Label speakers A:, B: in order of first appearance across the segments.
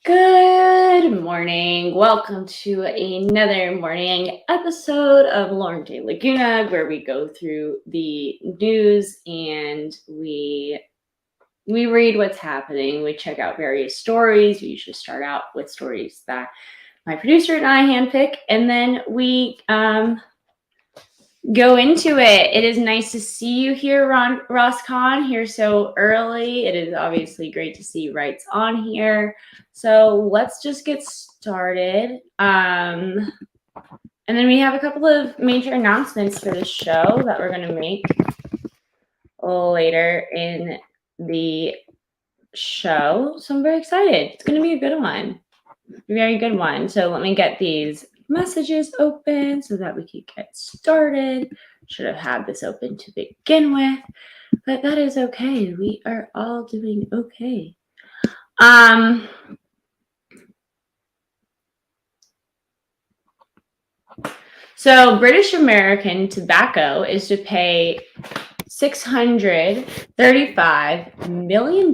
A: Good morning. Welcome to another morning episode of Lauren DeLaguna, where we go through the news and we read what's happening. We check out various stories. We usually start out with stories that my producer and I handpick, and then we go into it. It is nice to see you here, Ross Khan, here so early. It is obviously great to see Wrights on here. So let's just get started. And then we have a couple of major announcements for the show that we're going to make later in the show. So I'm very excited. It's going to be a good one. Very good one. So let me get these messages open so that we can get started. Should have had this open to begin with, but that is okay. We are all doing okay. So British American Tobacco is to pay $635 million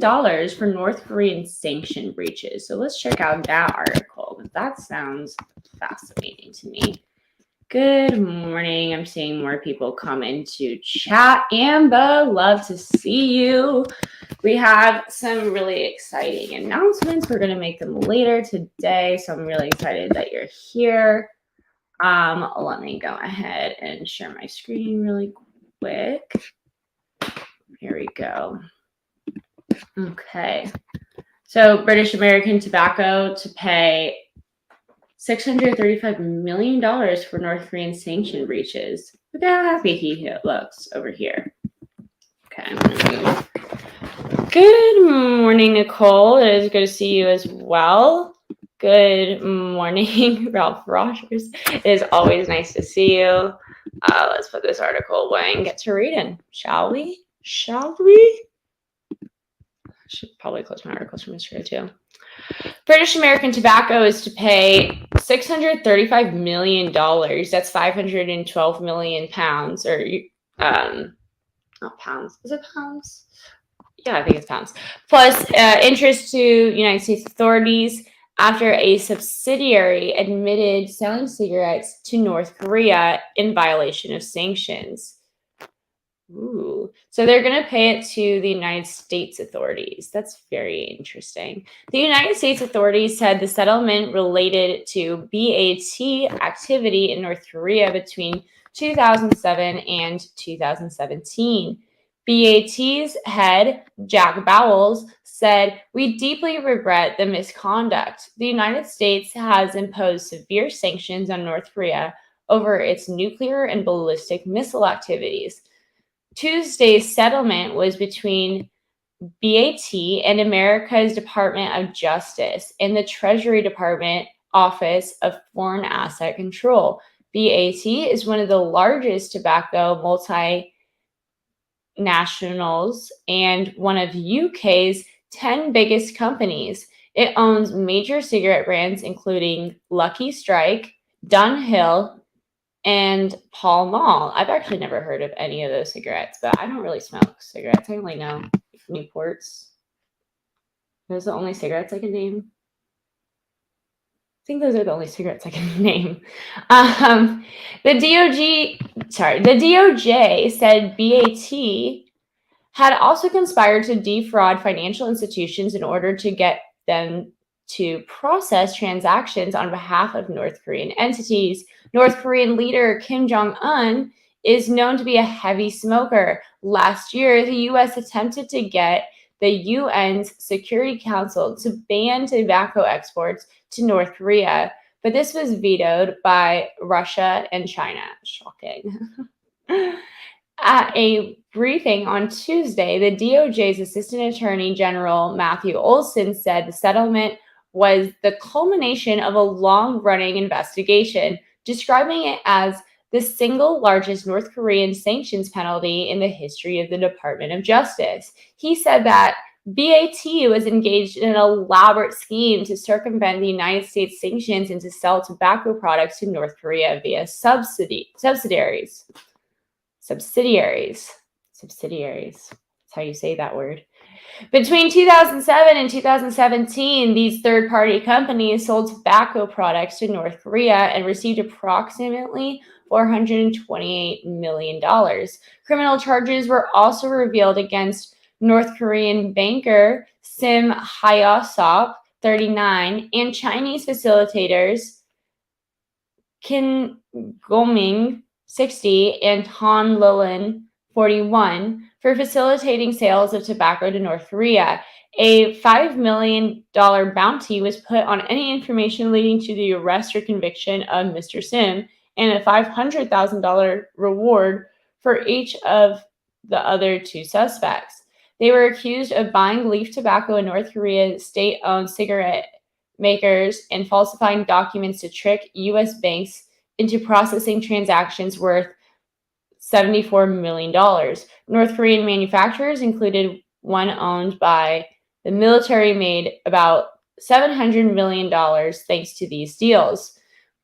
A: for North Korean sanction breaches. So let's check out that article. That sounds fascinating to me. Good morning. I'm seeing more people come into chat. Amber, love to see you. We have some really exciting announcements. We're going to make them later today. So I'm really excited that you're here. Let me go ahead and share my screen really quick. Here we go. Okay. So British American Tobacco to pay $635 million for North Korean sanction breaches. Look how happy he looks over here. Okay. Good morning, Nicole. It is good to see you as well. Good morning, Ralph Rogers. It is always nice to see you. Let's put this article away and get to reading, shall we? I should probably close my articles from yesterday too. British American Tobacco is to pay $635 million. That's 512 million pounds, or not pounds. Is it pounds? Yeah, I think it's pounds. Plus interest to United States authorities after a subsidiary admitted selling cigarettes to North Korea in violation of sanctions. Ooh. So they're going to pay it to the United States authorities. That's very interesting. The United States authorities said the settlement related to BAT activity in North Korea between 2007 and 2017. BAT's head, Jack Bowles, said, "We deeply regret the misconduct. The United States has imposed severe sanctions on North Korea over its nuclear and ballistic missile activities." Tuesday's settlement was between BAT and America's Department of Justice and the Treasury Department Office of Foreign Asset Control. BAT is one of the largest tobacco multinationals and one of UK's 10 biggest companies. It owns major cigarette brands including Lucky Strike, Dunhill, and Pall Mall. I've actually never heard of any of those cigarettes, but I don't really smoke cigarettes. I only know Newports. Those are the only cigarettes I can name. I think those are the only cigarettes I can name. The DOJ said BAT had also conspired to defraud financial institutions in order to get them to process transactions on behalf of North Korean entities. North Korean leader Kim Jong-un is known to be a heavy smoker. Last year, the U.S. attempted to get the UN's Security Council to ban tobacco exports to North Korea, but this was vetoed by Russia and China. Shocking. At a briefing on Tuesday, the DOJ's Assistant Attorney General Matthew Olson said the settlement was the culmination of a long-running investigation, describing it as the single largest North Korean sanctions penalty in the history of the Department of Justice. He said that BAT was engaged in an elaborate scheme to circumvent the United States sanctions and to sell tobacco products to North Korea via subsidiaries. That's how you say that word. Between 2007 and 2017, these third-party companies sold tobacco products to North Korea and received approximately $428 million. Criminal charges were also revealed against North Korean banker Sim Hyosop, 39, and Chinese facilitators Kim Goming, 60, and Han Lilin, 41, for facilitating sales of tobacco to North Korea. A $5 million bounty was put on any information leading to the arrest or conviction of Mr. Sim, and a $500,000 reward for each of the other two suspects. They were accused of buying leaf tobacco in North Korea's state-owned cigarette makers and falsifying documents to trick U.S. banks into processing transactions worth $74 million. North Korean manufacturers included one owned by the military made about $700 million thanks to these deals.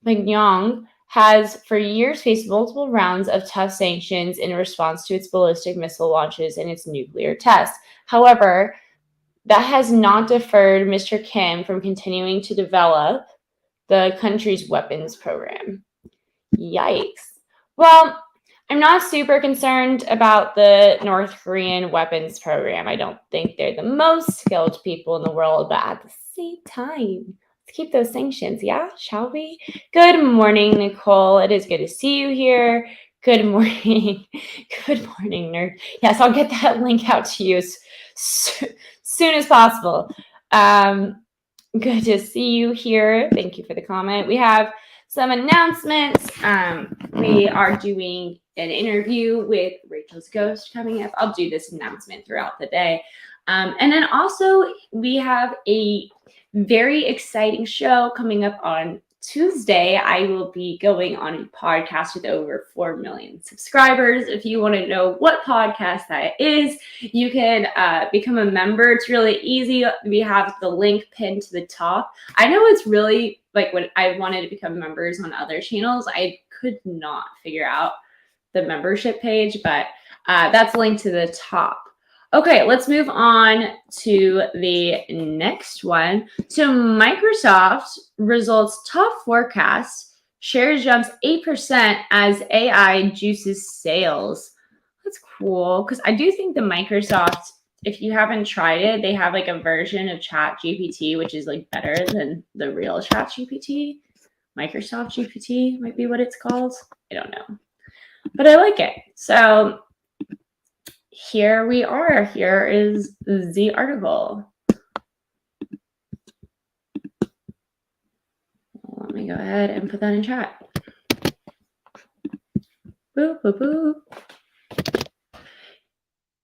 A: Pyongyang has for years faced multiple rounds of tough sanctions in response to its ballistic missile launches and its nuclear tests. However, that has not deterred Mr. Kim from continuing to develop the country's weapons program. Yikes. Well, I'm not super concerned about the North Korean weapons program. I don't think they're the most skilled people in the world, but at the same time, let's keep those sanctions, yeah? Shall we? Good morning, Nicole. It is good to see you here. Good morning. Good morning, nerd. Yes, I'll get that link out to you as soon as possible. Good to see you here. Thank you for the comment. We have some announcements. We are doing an interview with Rachel's Ghost coming up. I'll do this announcement throughout the day. And then also we have a very exciting show coming up on Tuesday. I will be going on a podcast with over 4 million subscribers. If you want to know what podcast that is, you can become a member. It's really easy. We have the link pinned to the top. I know it's really like when I wanted to become members on other channels, I could not figure out the membership page, but that's linked to the top. Okay, let's move on to the next one. So Microsoft results top forecast. Shares jumps 8% as AI juices sales. That's cool, because I do think the Microsoft, if you haven't tried it, they have like a version of ChatGPT, which is like better than the real ChatGPT. Microsoft GPT might be what it's called. I don't know. But I like it. So here we are. Here is the article. Let me go ahead and put that in chat. Boop, boop, boop.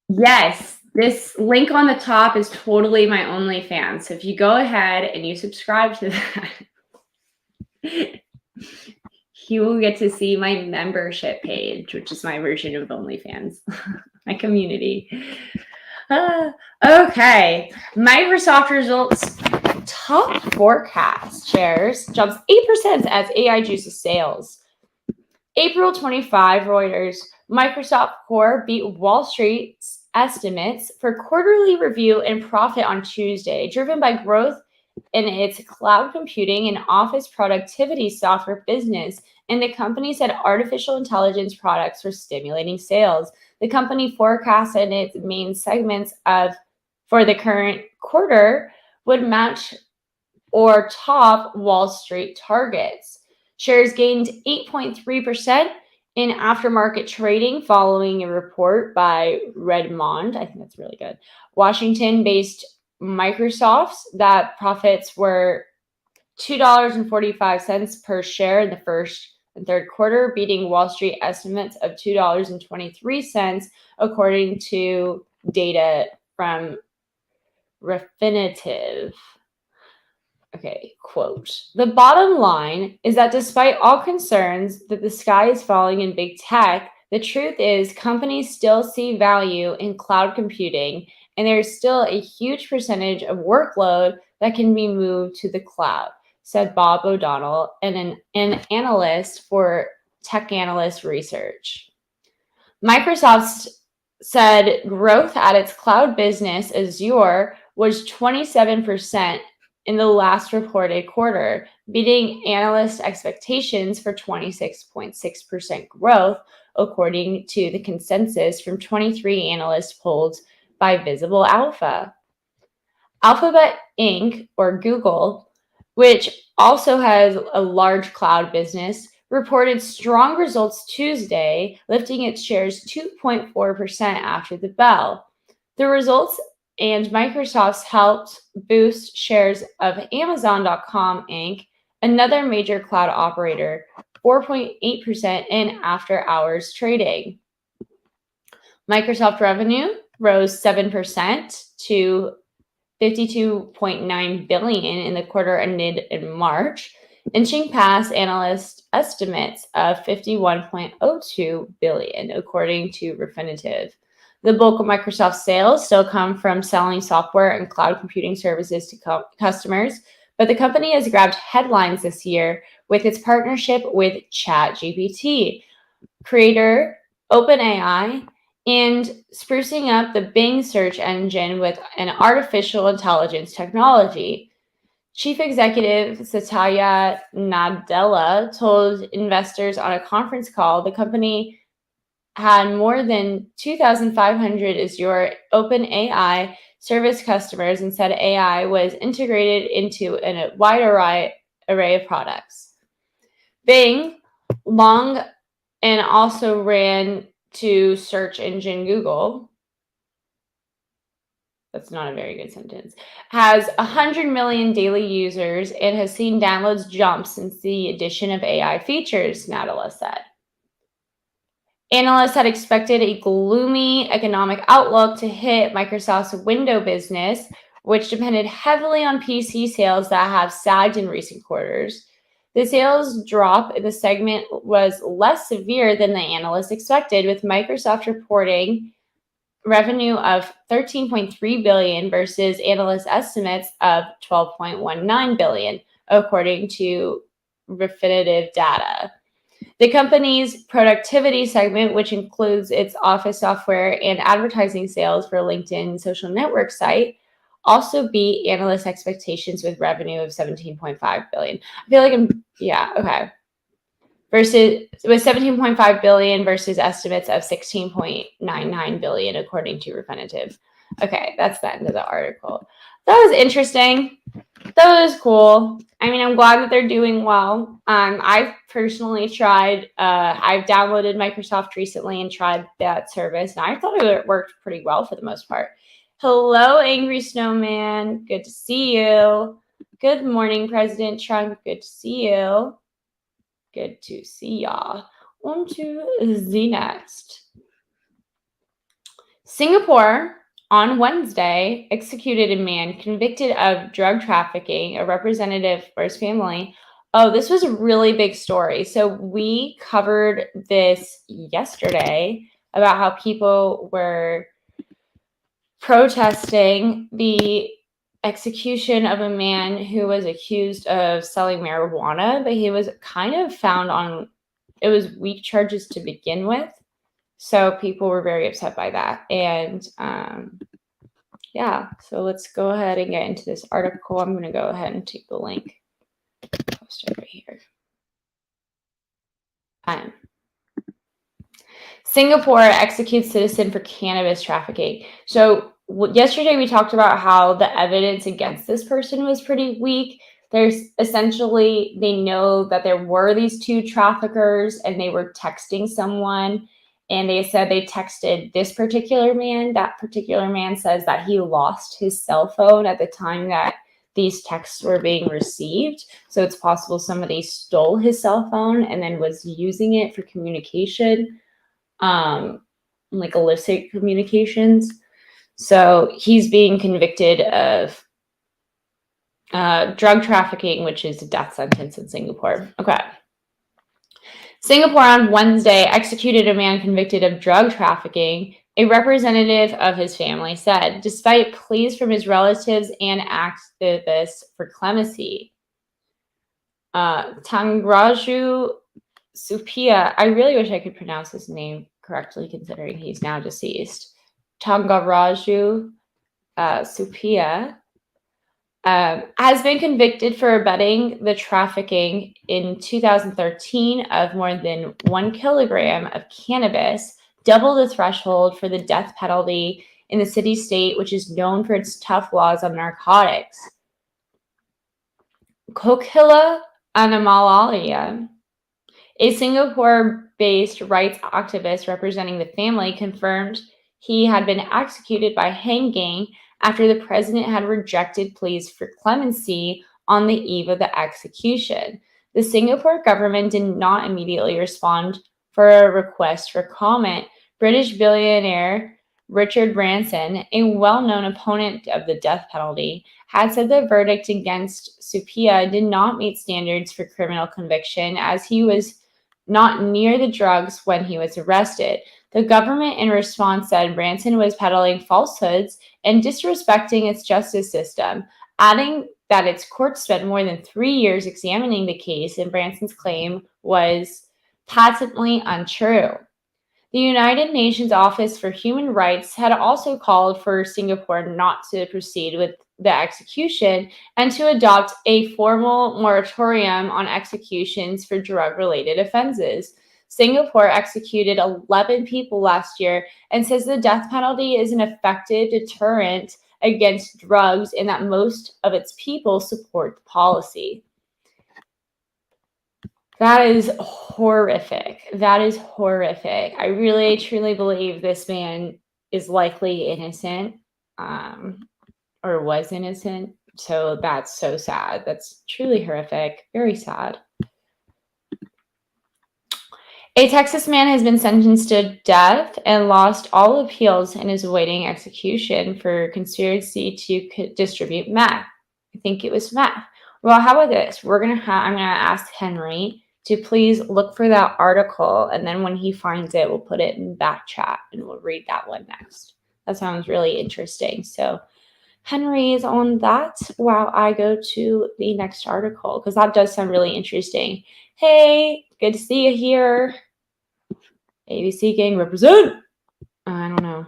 A: Yes, this link on the top is totally my OnlyFans. So if you go ahead and you subscribe to that, you will get to see my membership page, which is my version of OnlyFans, my community. Okay, Microsoft results top forecast. Shares jumps 8% as AI juices sales. April 25, Reuters, Microsoft Core beat Wall Street's estimates for quarterly revenue and profit on Tuesday, driven by growth in its cloud computing and office productivity software business, and the company said artificial intelligence products were stimulating sales. The company forecasted its main segments for the current quarter would match or top Wall Street targets. Shares gained 8.3% in aftermarket trading following a report by Redmond. I think that's really good. Washington-based Microsoft's that profits were $2.45 per share in the first and third quarter, beating Wall Street estimates of $2.23, according to data from Refinitiv. Okay, quote, "The bottom line is that despite all concerns that the sky is falling in big tech, the truth is companies still see value in cloud computing, and there's still a huge percentage of workload that can be moved to the cloud," said Bob O'Donnell, an analyst for Tech Analyst Research. Microsoft's said growth at its cloud business, Azure, was 27% in the last reported quarter, beating analyst expectations for 26.6% growth, according to the consensus from 23 analysts polled by Visible Alpha. Alphabet Inc., or Google, which also has a large cloud business, reported strong results Tuesday, lifting its shares 2.4% after the bell. The results and Microsoft's helped boost shares of Amazon.com Inc., another major cloud operator, 4.8% in after-hours trading. Microsoft revenue rose 7% to $52.9 billion in the quarter ended in March, inching past analyst estimates of $51.02 billion, according to Refinitiv. The bulk of Microsoft's sales still come from selling software and cloud computing services to customers, but the company has grabbed headlines this year with its partnership with ChatGPT, creator OpenAI, and sprucing up the Bing search engine with an artificial intelligence technology. Chief Executive Satya Nadella told investors on a conference call the company had more than 2,500 Azure OpenAI service customers and said AI was integrated into a wide array of products. Bing, long and also ran to search engine Google, that's not a very good sentence, has 100 million daily users and has seen downloads jump since the addition of AI features, Nadella said. Analysts had expected a gloomy economic outlook to hit Microsoft's Windows business, which depended heavily on PC sales that have sagged in recent quarters. The sales drop in the segment was less severe than the analysts expected, with Microsoft reporting revenue of $13.3 billion versus analyst estimates of $12.19 billion, according to Refinitiv data. The company's productivity segment, which includes its office software and advertising sales for LinkedIn social network site, also beat analyst expectations with revenue of $17.5 billion. I feel like okay. Versus with $17.5 billion versus estimates of $16.99 billion, according to Refinitiv. Okay, that's the end of the article. That was interesting. That was cool. I mean, I'm glad that they're doing well. I've personally tried, I've downloaded Microsoft recently and tried that service, and I thought it worked pretty well for the most part. Hello, Angry Snowman. Good to see you. Good morning, President Trump. Good to see you. Good to see y'all. On to the next. Singapore on Wednesday executed a man convicted of drug trafficking, a representative for his family. Oh, this was a really big story. So we covered this yesterday about how people were protesting the execution of a man who was accused of selling marijuana, but he was kind of found on, it was weak charges to begin with. So people were very upset by that. And yeah, so let's go ahead and get into this article. I'm going to go ahead and take the link. Post it right here. Singapore executes citizen for cannabis trafficking. So yesterday we talked about how the evidence against this person was pretty weak. There's essentially, they know that there were these two traffickers and they were texting someone, and they said they texted this particular man. That particular man says that he lost his cell phone at the time that these texts were being received. So it's possible somebody stole his cell phone and then was using it for communication, like illicit communications. So he's being convicted of drug trafficking, which is a death sentence in Singapore. Okay. Singapore on Wednesday executed a man convicted of drug trafficking, a representative of his family said, despite pleas from his relatives and activists for clemency. Tangraju Supia, I really wish I could pronounce his name correctly considering he's now deceased. Tangaraju Supia has been convicted for abetting the trafficking in 2013 of more than 1 kilogram of cannabis, double the threshold for the death penalty in the city-state, which is known for its tough laws on narcotics. Kokila Anamalalia, a Singapore-based rights activist representing the family, confirmed he had been executed by hanging after the president had rejected pleas for clemency on the eve of the execution. The Singapore government did not immediately respond for a request for comment. British billionaire Richard Branson, a well-known opponent of the death penalty, had said the verdict against Supia did not meet standards for criminal conviction as he was not near the drugs when he was arrested. The government, in response, said Branson was peddling falsehoods and disrespecting its justice system, adding that its court spent more than 3 years examining the case, and Branson's claim was patently untrue. The United Nations Office for Human Rights had also called for Singapore not to proceed with the execution and to adopt a formal moratorium on executions for drug-related offenses. Singapore executed 11 people last year and says the death penalty is an effective deterrent against drugs and that most of its people support the policy. That is horrific. That is horrific. I really, truly believe this man is likely innocent, or was innocent. So that's so sad. That's truly horrific. Very sad. A Texas man has been sentenced to death and lost all appeals and is awaiting execution for conspiracy to distribute meth. I think it was meth. Well, how about this? I'm gonna ask Henry to please look for that article, and then when he finds it, we'll put it in back chat and we'll read that one next. That sounds really interesting. So Henry is on that while I go to the next article, because that does sound really interesting. Hey, good to see you here. ABC gang represent. I don't know.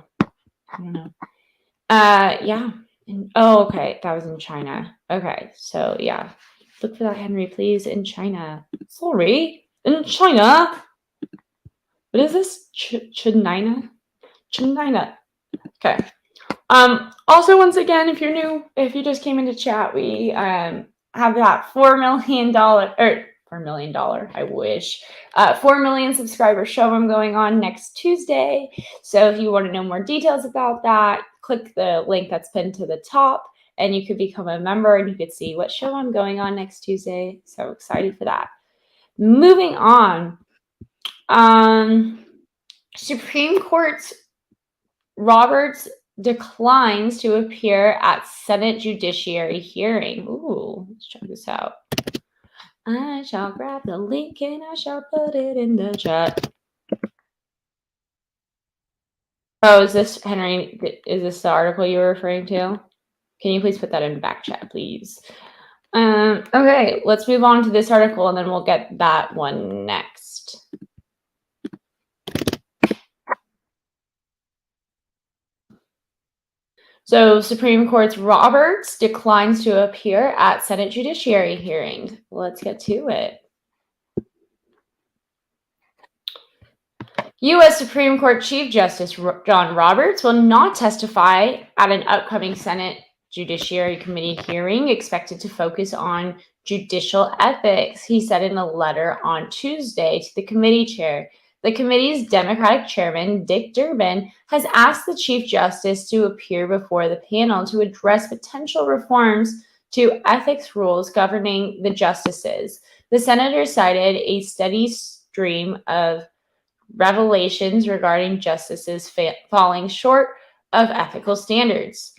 A: Yeah. Oh, okay. That was in China. Okay. So yeah. Look for that, Henry, please, in China. Sorry, in China. What is this? China? Okay. Also, once again, if you're new, if you just came into chat, we have that $4 million, I wish, 4 million subscriber show I'm going on next Tuesday. So if you want to know more details about that, click the link that's pinned to the top, and you could become a member and you could see what show I'm going on next Tuesday. So excited for that. Moving on. Supreme Court Roberts declines to appear at Senate Judiciary hearing. Ooh, let's check this out. I shall grab the link and I shall put it in the chat. Oh, is this, Henry, is this the article you were referring to? Can you please put that in back chat, please? Okay, let's move on to this article and then we'll get that one next. So, Supreme Court Roberts declines to appear at Senate Judiciary hearing. Let's get to it. U.S. Supreme Court Chief Justice John Roberts will not testify at an upcoming Senate Judiciary Committee hearing expected to focus on judicial ethics, he said in a letter on Tuesday to the committee chair. The committee's Democratic chairman, Dick Durbin, has asked the Chief Justice to appear before the panel to address potential reforms to ethics rules governing the justices. The senator cited a steady stream of revelations regarding justices falling short of ethical standards.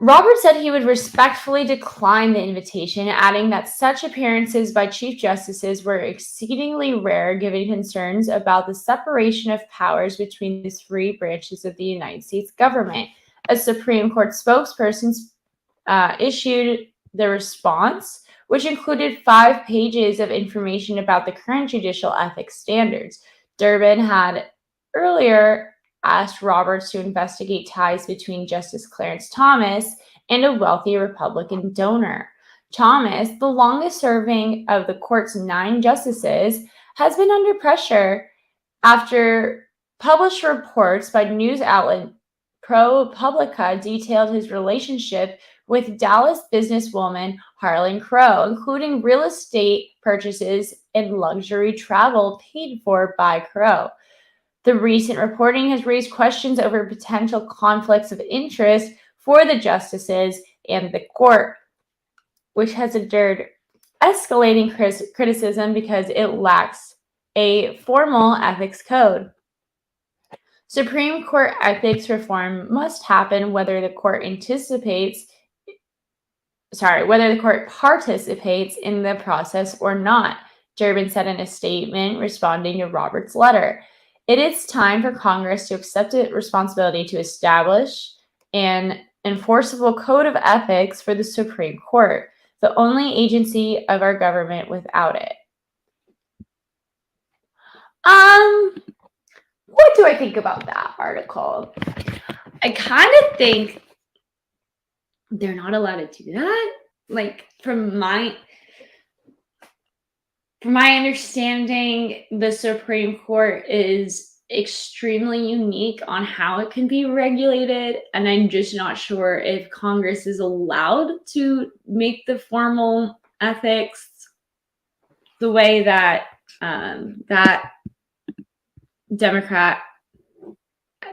A: Roberts said he would respectfully decline the invitation, adding that such appearances by Chief Justices were exceedingly rare given concerns about the separation of powers between the three branches of the United States government. A Supreme Court spokesperson issued the response, which included 5 pages of information about the current judicial ethics standards. Durbin had earlier asked Roberts to investigate ties between Justice Clarence Thomas and a wealthy Republican donor. Thomas, the longest serving of the court's 9 justices, has been under pressure after published reports by news outlet ProPublica detailed his relationship with Dallas businesswoman Harlan Crow, including real estate purchases and luxury travel paid for by Crow. The recent reporting has raised questions over potential conflicts of interest for the justices and the court, which has endured escalating criticism because it lacks a formal ethics code. Supreme Court ethics reform must happen whether the court participates in the process or not, Durbin said in a statement responding to Roberts' letter. It is time for Congress to accept the responsibility to establish an enforceable code of ethics for the Supreme Court, the only agency of our government without it. What do I think about that article? I kind of think they're not allowed to do that. Like, from my understanding, the Supreme Court is extremely unique on how it can be regulated, and I'm just not sure if Congress is allowed to make the formal ethics the way that that Democrat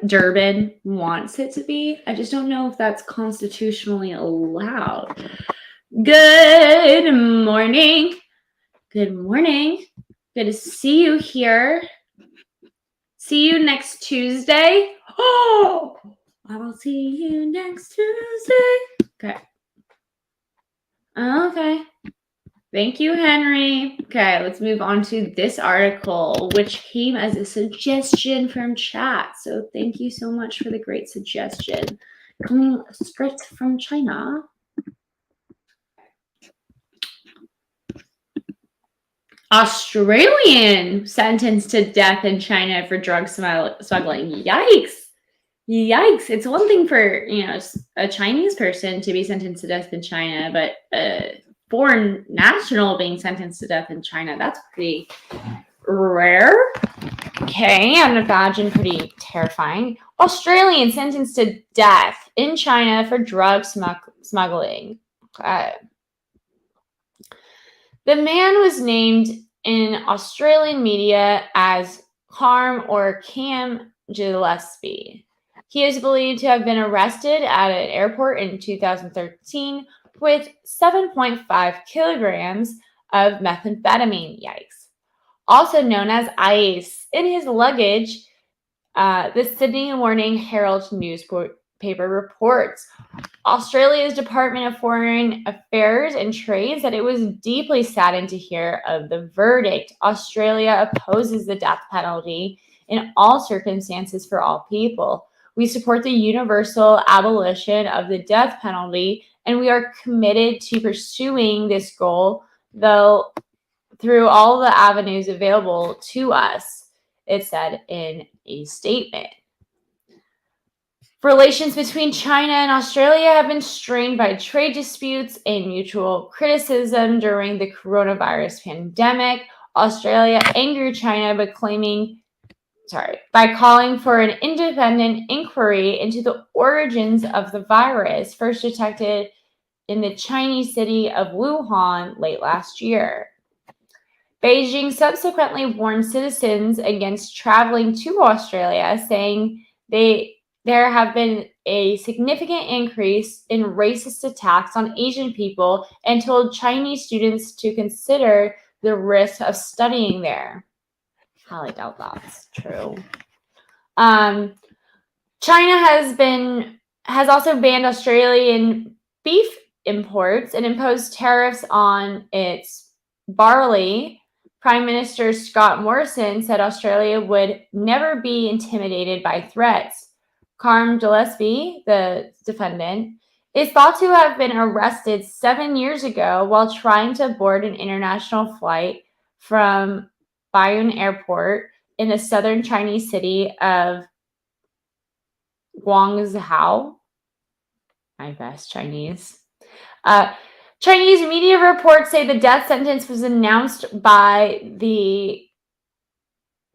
A: Durbin wants it to be. I just don't know if that's constitutionally allowed. Good morning. Good morning. Good to see you here. See you next Tuesday. Oh, I will see you next Tuesday. Okay. Okay. Thank you, Henry. Okay, let's move on to this article, which came as a suggestion from chat. So thank you so much for the great suggestion. Coming straight from China. Australian sentenced to death in China for drug smuggling. Yikes. Yikes. It's one thing for, a Chinese person to be sentenced to death in China, but foreign national being sentenced to death in China, that's pretty rare. Okay, I'd imagine pretty terrifying. Australian sentenced to death in China for drug smuggling. Okay. The man was named in Australian media as Cam Gillespie. He is believed to have been arrested at an airport in 2013 with 7.5 kilograms of methamphetamine, yikes, also known as ice, in his luggage. The Sydney Morning Herald newspaper reports. Australia's Department of Foreign Affairs and Trade said it was deeply saddened to hear of the verdict. Australia opposes the death penalty in all circumstances for all people. We support the universal abolition of the death penalty, and we are committed to pursuing this goal, though, through all the avenues available to us, it said in a statement. Relations between China and Australia have been strained by trade disputes and mutual criticism during the coronavirus pandemic. Australia angered China by calling for an independent inquiry into the origins of the virus, first detected in the Chinese city of Wuhan late last year. Beijing subsequently warned citizens against traveling to Australia, saying there have been a significant increase in racist attacks on Asian people and told Chinese students to consider the risk of studying there. Highly doubt that's true. China has also banned Australian beef imports and imposed tariffs on its barley. Prime Minister Scott Morrison said Australia would never be intimidated by threats. Cam Gillespie, the defendant, is thought to have been arrested 7 years ago while trying to board an international flight from Bayonne Airport in the southern Chinese city of Guangzhou. I guess Chinese. Chinese media reports say the death sentence was announced by the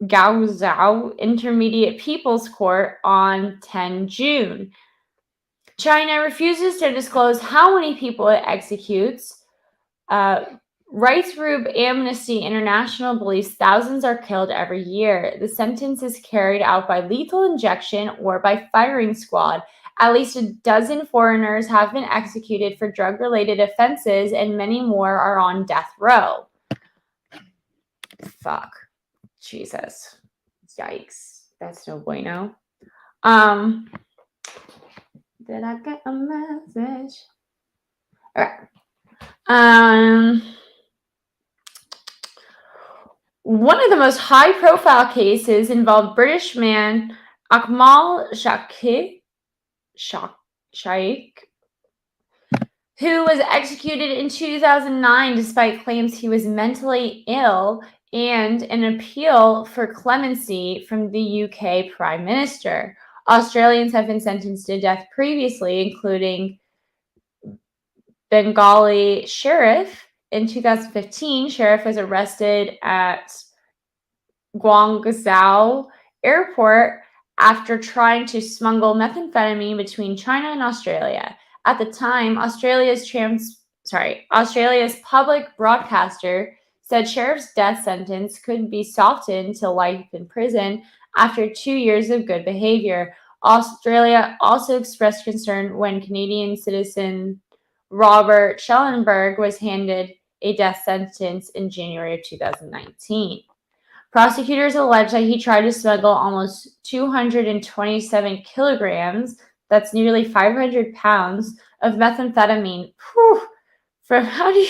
A: Guangzhou Intermediate People's Court on 10 June. China refuses to disclose how many people it executes. Rights group Amnesty International believes thousands are killed every year. The sentence is carried out by lethal injection or by firing squad. At least a dozen foreigners have been executed for drug-related offenses, and many more are on death row. Fuck. Jesus. Yikes. That's no bueno. Did I get a message? All right. One of the most high-profile cases involved British man Akmal Shaikh, who was executed in 2009 despite claims he was mentally ill, and an appeal for clemency from the UK Prime Minister. Australians have been sentenced to death previously, including Bengali Sheriff. In 2015, Sheriff was arrested at Guangzhou Airport after trying to smuggle methamphetamine between China and Australia. At the time, Australia's public broadcaster said Sheriff's death sentence could be softened to life in prison after 2 years of good behavior. Australia also expressed concern when Canadian citizen Robert Schellenberg was handed a death sentence in January of 2019. Prosecutors allege that he tried to smuggle almost 227 kilograms, that's nearly 500 pounds, of methamphetamine. From how do you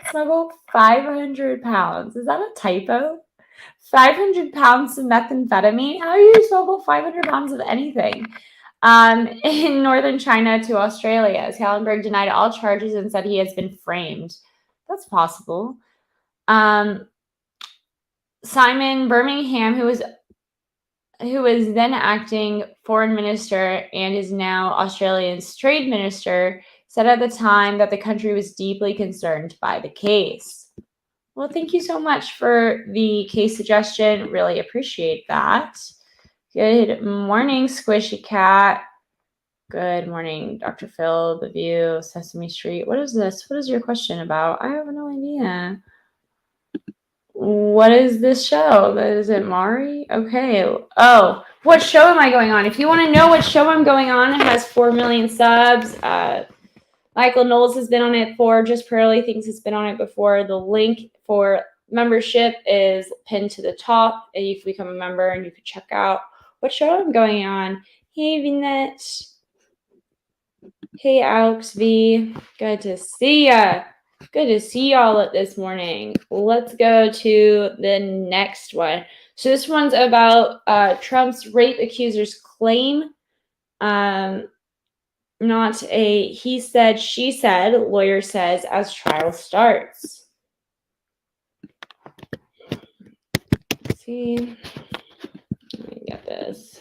A: smuggle 500 pounds? Is that a typo? 500 pounds of methamphetamine? How do you smuggle 500 pounds of anything? In northern China to Australia, Schellenberg denied all charges and said he has been framed. That's possible. Simon Birmingham, who was then acting foreign minister and is now Australia's trade minister, said at the time that the country was deeply concerned by the case. Well, thank you so much for the case suggestion. Really appreciate that. Good morning, Squishy Cat. Good morning, Dr. Phil, The View, Sesame Street. What is this? What is your question about? I have no idea. What is this show? Is it Mari? Okay. Oh, what show am I going on? If you want to know what show I'm going on, it has 4 million subs. Michael Knowles has been on it for Just Pearly thinks it's been on it before. The link for membership is pinned to the top, and you can become a member and you can check out what show I'm going on. Hey, Vinette. Hey, Alex V. Good to see ya. Good to see y'all this morning. Let's go to the next one. So this one's about Trump's rape accuser's claim. Not a he said, she said, lawyer says as trial starts. Let's see. Let me get this.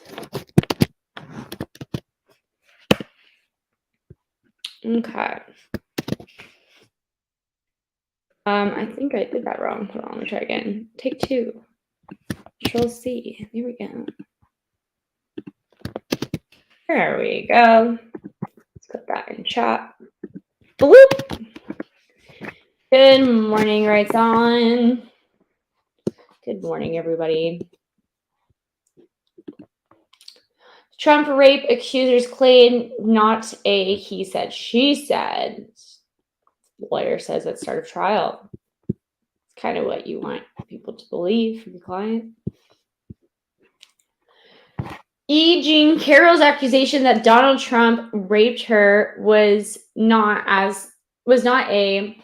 A: Okay. I think I did that wrong. Hold on, let me try again. Take 2. Control C. There we go. There we go. Let's put that in chat. Bloop. Good morning, Rights On. Good morning, everybody. Trump rape accusers claim not a he said, she said. Lawyer says at start of trial. It's kind of what you want people to believe from your client. E. Jean Carroll's accusation that Donald Trump raped her was not a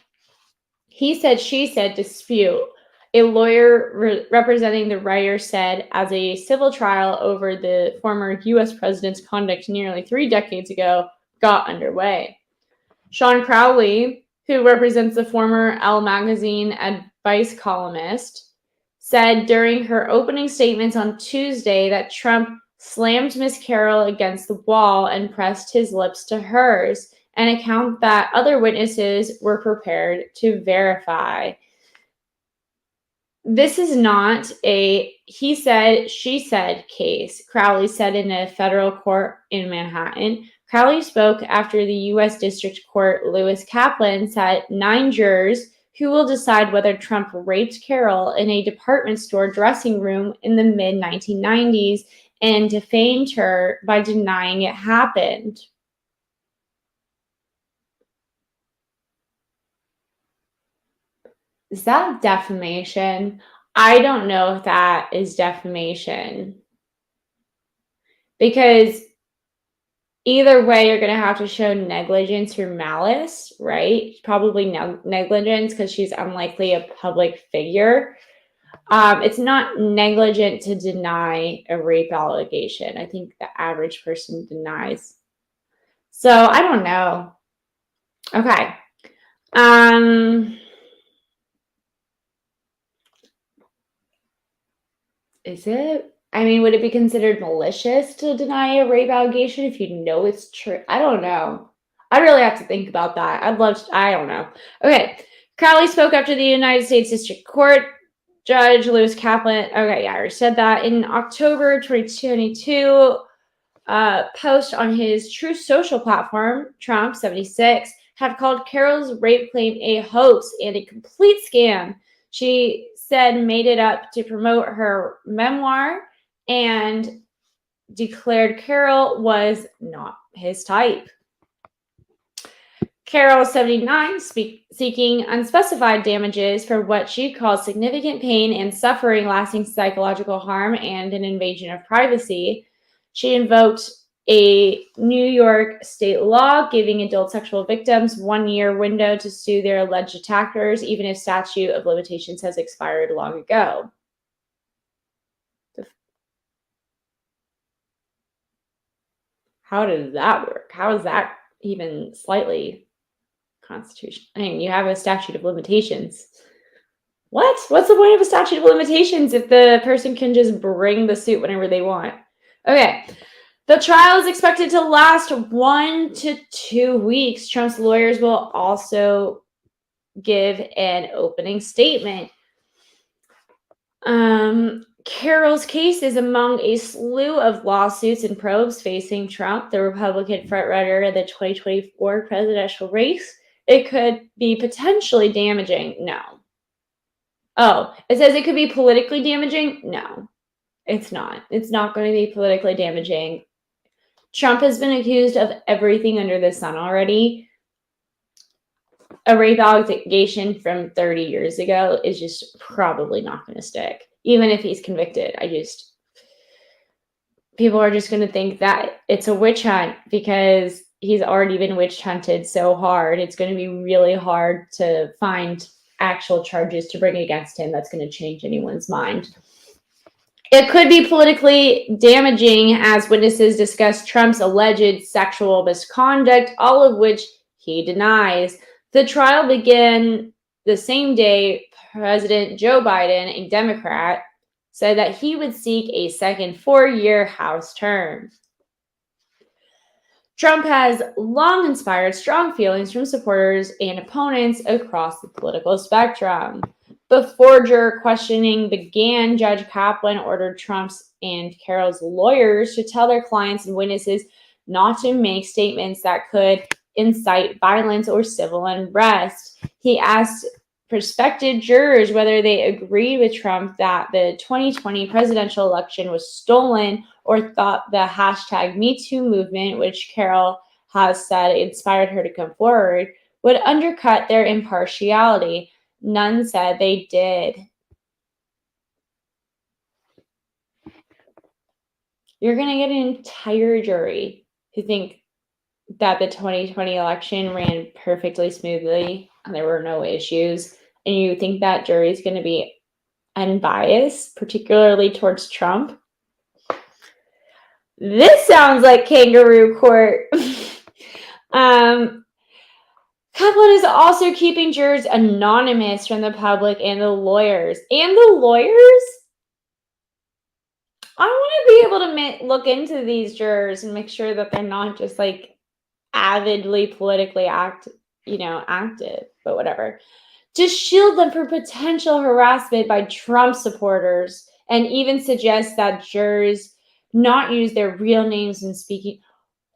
A: he said, she said dispute. A lawyer representing the writer said as a civil trial over the former U.S. president's conduct nearly 3 decades ago got underway. Sean Crowley, who represents the former Elle magazine Vice columnist, said during her opening statements on Tuesday that Trump slammed Miss Carroll against the wall and pressed his lips to hers, an account that other witnesses were prepared to verify. This is not a he said, she said case, Crowley said in a federal court in Manhattan. Crowley spoke after the U.S. District Court Lewis Kaplan said 9 jurors who will decide whether Trump raped Carroll in a department store dressing room in the mid-1990s and defamed her by denying it happened. Is that defamation? I don't know if that is defamation. Because either way, you're going to have to show negligence or malice, right? Probably negligence because she's unlikely a public figure. It's not negligent to deny a rape allegation. I think the average person denies. So I don't know. Okay. Is it? I mean, would it be considered malicious to deny a rape allegation if you know it's true? I don't know. I really have to think about that. I don't know. Okay. Crowley spoke after the United States District Court Judge Lewis Kaplan. Okay, yeah, I already said that. In October 2022, post on his True Social platform, Trump 76 had called Carroll's rape claim a hoax and a complete scam. She said made it up to promote her memoir and declared Carroll was not his type. Carroll, 79, seeking unspecified damages for what she calls significant pain and suffering, lasting psychological harm, and an invasion of privacy. She invoked a New York state law giving adult sexual victims 1-year window to sue their alleged attackers, even if statute of limitations has expired long ago. How does that work? How is that even slightly constitutional? I mean, you have a statute of limitations. What? What's the point of a statute of limitations if the person can just bring the suit whenever they want? Okay. The trial is expected to last 1 to 2 weeks. Trump's lawyers will also give an opening statement. Carroll's case is among a slew of lawsuits and probes facing Trump, the Republican frontrunner of the 2024 presidential race. It could be potentially damaging. No. Oh, it says it could be politically damaging? No, it's not. It's not going to be politically damaging. Trump has been accused of everything under the sun already. A rape allegation from 30 years ago is just probably not going to stick, even if he's convicted. People are just going to think that it's a witch hunt because he's already been witch hunted so hard. It's going to be really hard to find actual charges to bring against him that's going to change anyone's mind. It could be politically damaging as witnesses discuss Trump's alleged sexual misconduct, all of which he denies. The trial began the same day President Joe Biden, a Democrat, said that he would seek a second 4-year House term. Trump has long inspired strong feelings from supporters and opponents across the political spectrum. Before juror questioning began, Judge Kaplan ordered Trump's and Carroll's lawyers to tell their clients and witnesses not to make statements that could incite violence or civil unrest. He asked prospective jurors whether they agreed with Trump that the 2020 presidential election was stolen or thought the hashtag #MeToo movement, which Carroll has said inspired her to come forward, would undercut their impartiality. None said they did. You're going to get an entire jury who think that the 2020 election ran perfectly smoothly and there were no issues, and you think that jury is going to be unbiased, particularly towards Trump. This sounds like kangaroo court. Kaplan is also keeping jurors anonymous from the public and the lawyers. And the lawyers? I want to be able to look into these jurors and make sure that they're not just like avidly politically active, but whatever. To shield them from potential harassment by Trump supporters, and even suggest that jurors not use their real names when speaking.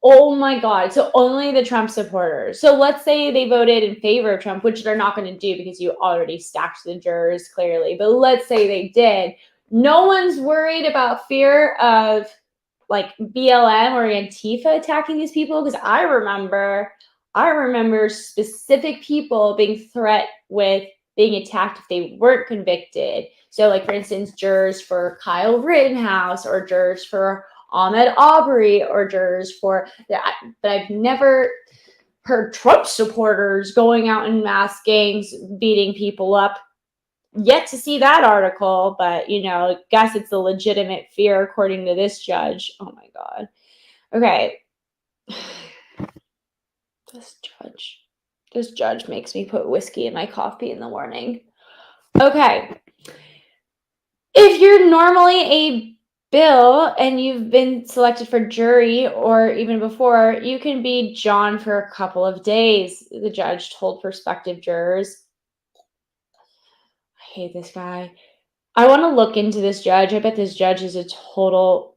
A: Oh my God. So only the Trump supporters. So let's say they voted in favor of Trump, which they're not going to do because you already stacked the jurors clearly. But let's say they did. No one's worried about fear of like BLM or Antifa attacking these people, because I remember specific people being threatened with being attacked if they weren't convicted. So like, for instance, jurors for Kyle Rittenhouse or jurors for Ahmaud Arbery or jurors for that. But I've never heard Trump supporters going out in mass gangs beating people up. Yet to see that article, but guess it's a legitimate fear according to this judge. Oh my God. Okay. This judge makes me put whiskey in my coffee in the morning. Okay. If you're normally a Bill and you've been selected for jury or even before, you can be John for a couple of days, the judge told prospective jurors. I hate this guy. I want to look into this judge. I bet this judge is a total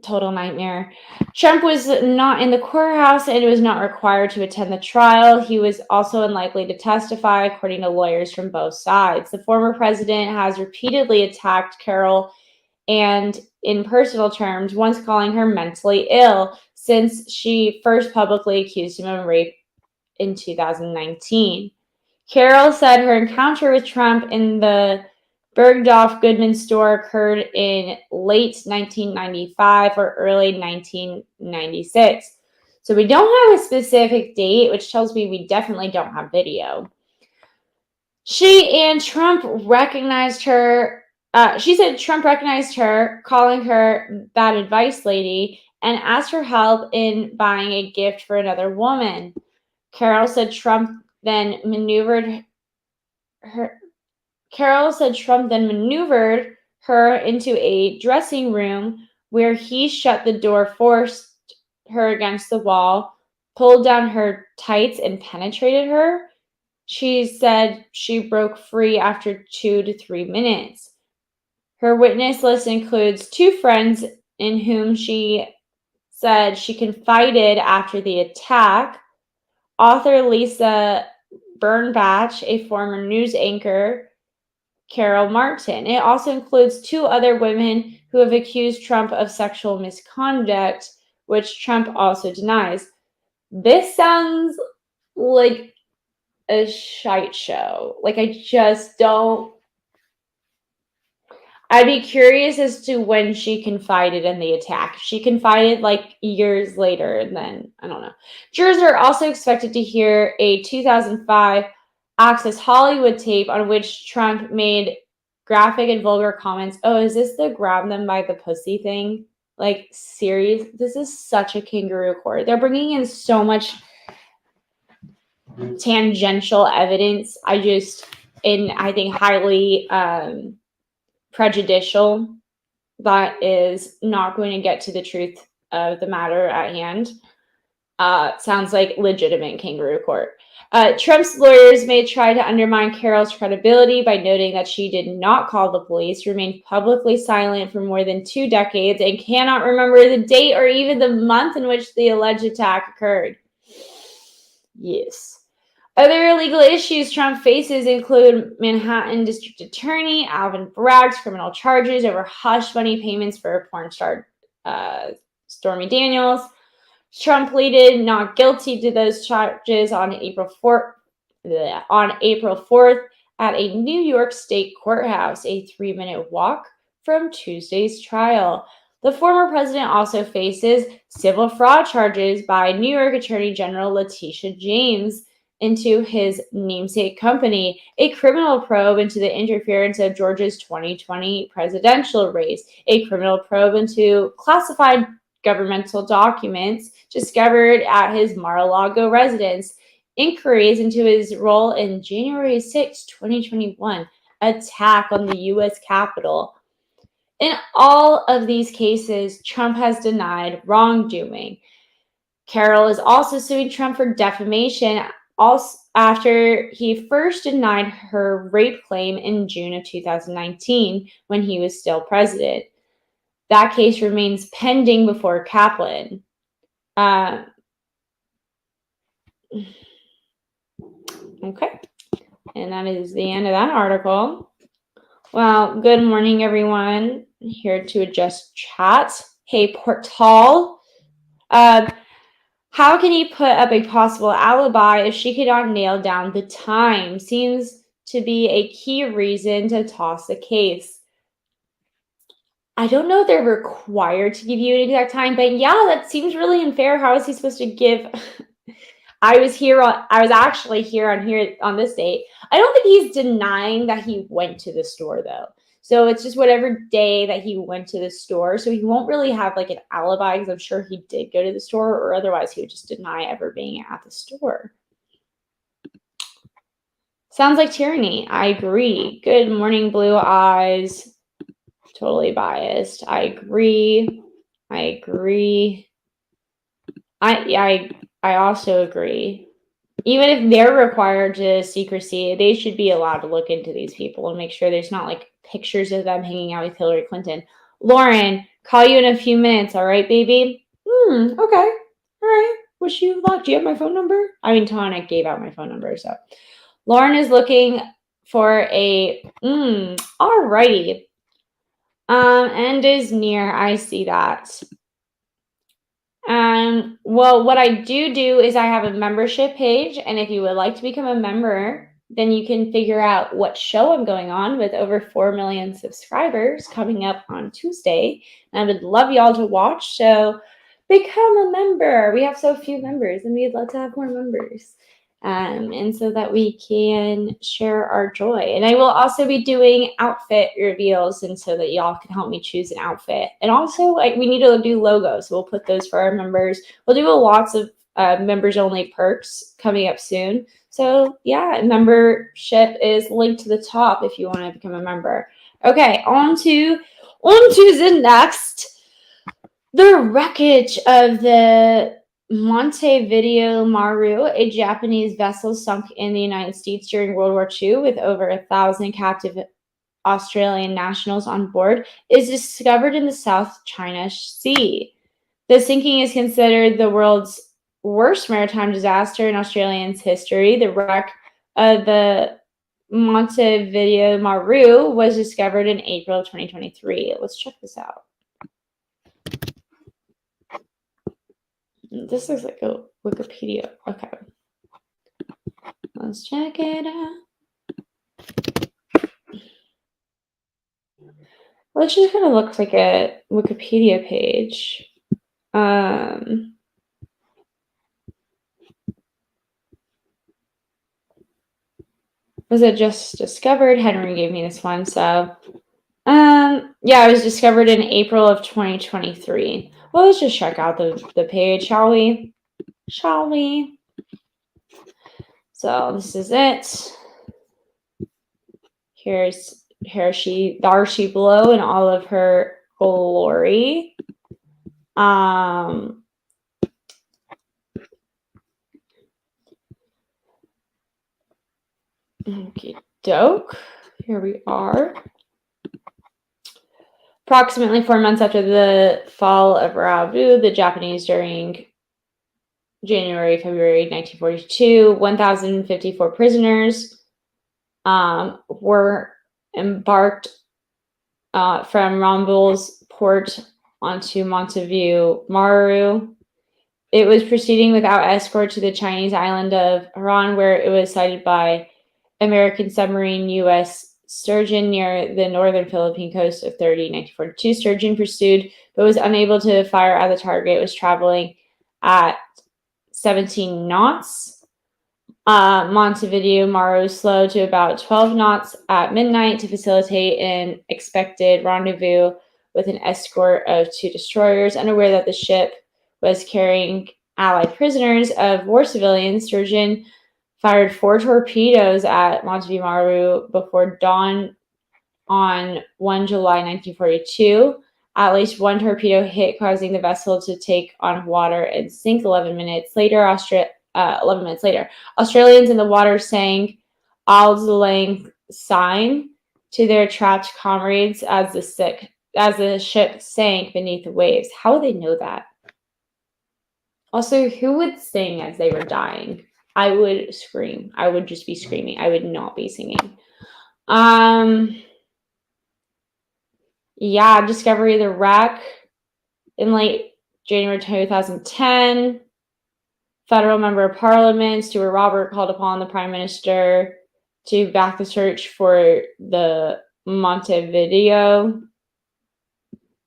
A: nightmare. Trump was not in the courthouse and was not required to attend the trial. He was also unlikely to testify, according to lawyers from both sides. The former president has repeatedly attacked Carroll, and in personal terms, once calling her mentally ill since she first publicly accused him of rape in 2019. Carroll said her encounter with Trump in the Bergdorf Goodman store occurred in late 1995 or early 1996. So we don't have a specific date, which tells me we definitely don't have video. She and Trump recognized her. She said Trump recognized her, calling her bad advice lady, and asked for help in buying a gift for another woman. Carroll said Trump then maneuvered her into a dressing room where he shut the door, forced her against the wall, pulled down her tights, and penetrated her. She said she broke free after 2 to 3 minutes. Her witness list includes 2 friends in whom she said she confided after the attack, author Lisa Bernbach, a former news anchor, Carol Martin. It also includes 2 other women who have accused Trump of sexual misconduct, which Trump also denies. This sounds like a shite show. Like, I just don't. I'd be curious as to when she confided in the attack. She confided like years later, and then I don't know. Jurors are also expected to hear a 2005 Access Hollywood tape on which Trump made graphic and vulgar comments. Oh, is this the grab them by the pussy thing? Like, serious? This is such a kangaroo court. They're bringing in so much tangential evidence. I think highly prejudicial, that is not going to get to the truth of the matter at hand. Sounds like legitimate kangaroo court. Trump's lawyers may try to undermine Carroll's credibility by noting that she did not call the police, remained publicly silent for more than 2 decades, and cannot remember the date or even the month in which the alleged attack occurred. Yes. Other legal issues Trump faces include Manhattan District Attorney Alvin Bragg's criminal charges over hush money payments for porn star Stormy Daniels. Trump pleaded not guilty to those charges on April 4th at a New York State courthouse, a 3-minute walk from Tuesday's trial. The former president also faces civil fraud charges by New York Attorney General Letitia James into his namesake company, a criminal probe into the interference of Georgia's 2020 presidential race, a criminal probe into classified governmental documents discovered at his Mar-a-Lago residence, inquiries into his role in January 6, 2021 attack on the U.S. Capitol. In all of these cases, Trump has denied wrongdoing. Carroll is also suing Trump for defamation also after he first denied her rape claim in June of 2019 when he was still president. That case remains pending before Kaplan. Okay, and that is the end of that article. Well, good morning, everyone. Here to adjust chat. Hey, Portal. How can he put up a possible alibi if she could not nail down the time? Seems to be a key reason to toss the case. I don't know if they're required to give you an exact time, but yeah, that seems really unfair. How is he supposed to give? I was actually here on this date. I don't think he's denying that he went to the store though. So it's just whatever day that he went to the store. So he won't really have like an alibi because I'm sure he did go to the store, or otherwise he would just deny ever being at the store. Sounds like tyranny. I agree. Good morning, Blue Eyes. Totally biased. I agree. I also agree. Even if they're required to secrecy, they should be allowed to look into these people and make sure there's not like pictures of them hanging out with Hillary Clinton. Lauren, call you in a few minutes, all right, baby? Okay. All right. Wish you luck. Do you have my phone number? I mean, Tonic gave out my phone number, so. Lauren is looking for a, all righty. End is near. I see that. Well, what I do is I have a membership page, and if you would like to become a member, then you can figure out what show I'm going on with over 4 million subscribers coming up on Tuesday. And I would love y'all to watch, so become a member. We have so few members, and we'd love to have more members. And so that we can share our joy. And I will also be doing outfit reveals, and so that y'all can help me choose an outfit. And also, like, we need to do logos, so we'll put those for our members. We'll do lots of members only perks coming up soon. So yeah, membership is linked to the top if you want to become a member. Okay, on to the next. The wreckage of the Montevideo Maru, a Japanese vessel sunk in the United States during World War II with over 1,000 captive Australian nationals on board, is discovered in the South China Sea. The sinking is considered the world's worst maritime disaster in Australia's history. The wreck of the Montevideo Maru was discovered in April of 2023. Let's check this out. This looks like a Wikipedia. Okay. Let's check it out. Well, it just kind of looks like a Wikipedia page. Was it just discovered? Henry gave me this one, so yeah, it was discovered in April of 2023. Well, let's just check out the page, shall we? So this is it. Here's Darcy below in all of her glory. Okay, doke. Here we are. Approximately 4 months after the fall of Rabu, the Japanese, during February 1942, 1,054 prisoners were embarked from Rambul's port onto Montevideo Maru. It was proceeding without escort to the Chinese island of Haran, where it was sighted by American submarine U.S. Sturgeon near the northern Philippine coast of 1942. Sturgeon pursued, but was unable to fire at the target. It was traveling at 17 knots. Montevideo Maru slowed to about 12 knots at midnight to facilitate an expected rendezvous with an escort of 2 destroyers. Unaware that the ship was carrying Allied prisoners of war civilians, Sturgeon fired 4 torpedoes at Montevideo Maru before dawn on 1 July 1942. At least one torpedo hit, causing the vessel to take on water and sink 11 minutes later. 11 minutes later, Australians in the water sang Auld Lang Syne to their trapped comrades as the ship sank beneath the waves. How would they know that? Also, who would sing as they were dying? I would scream. I would just be screaming. I would not be singing. Yeah, discovery of the wreck in late January 2010. Federal member of parliament, Stuart Robert, called upon the prime minister to back the search for the Montevideo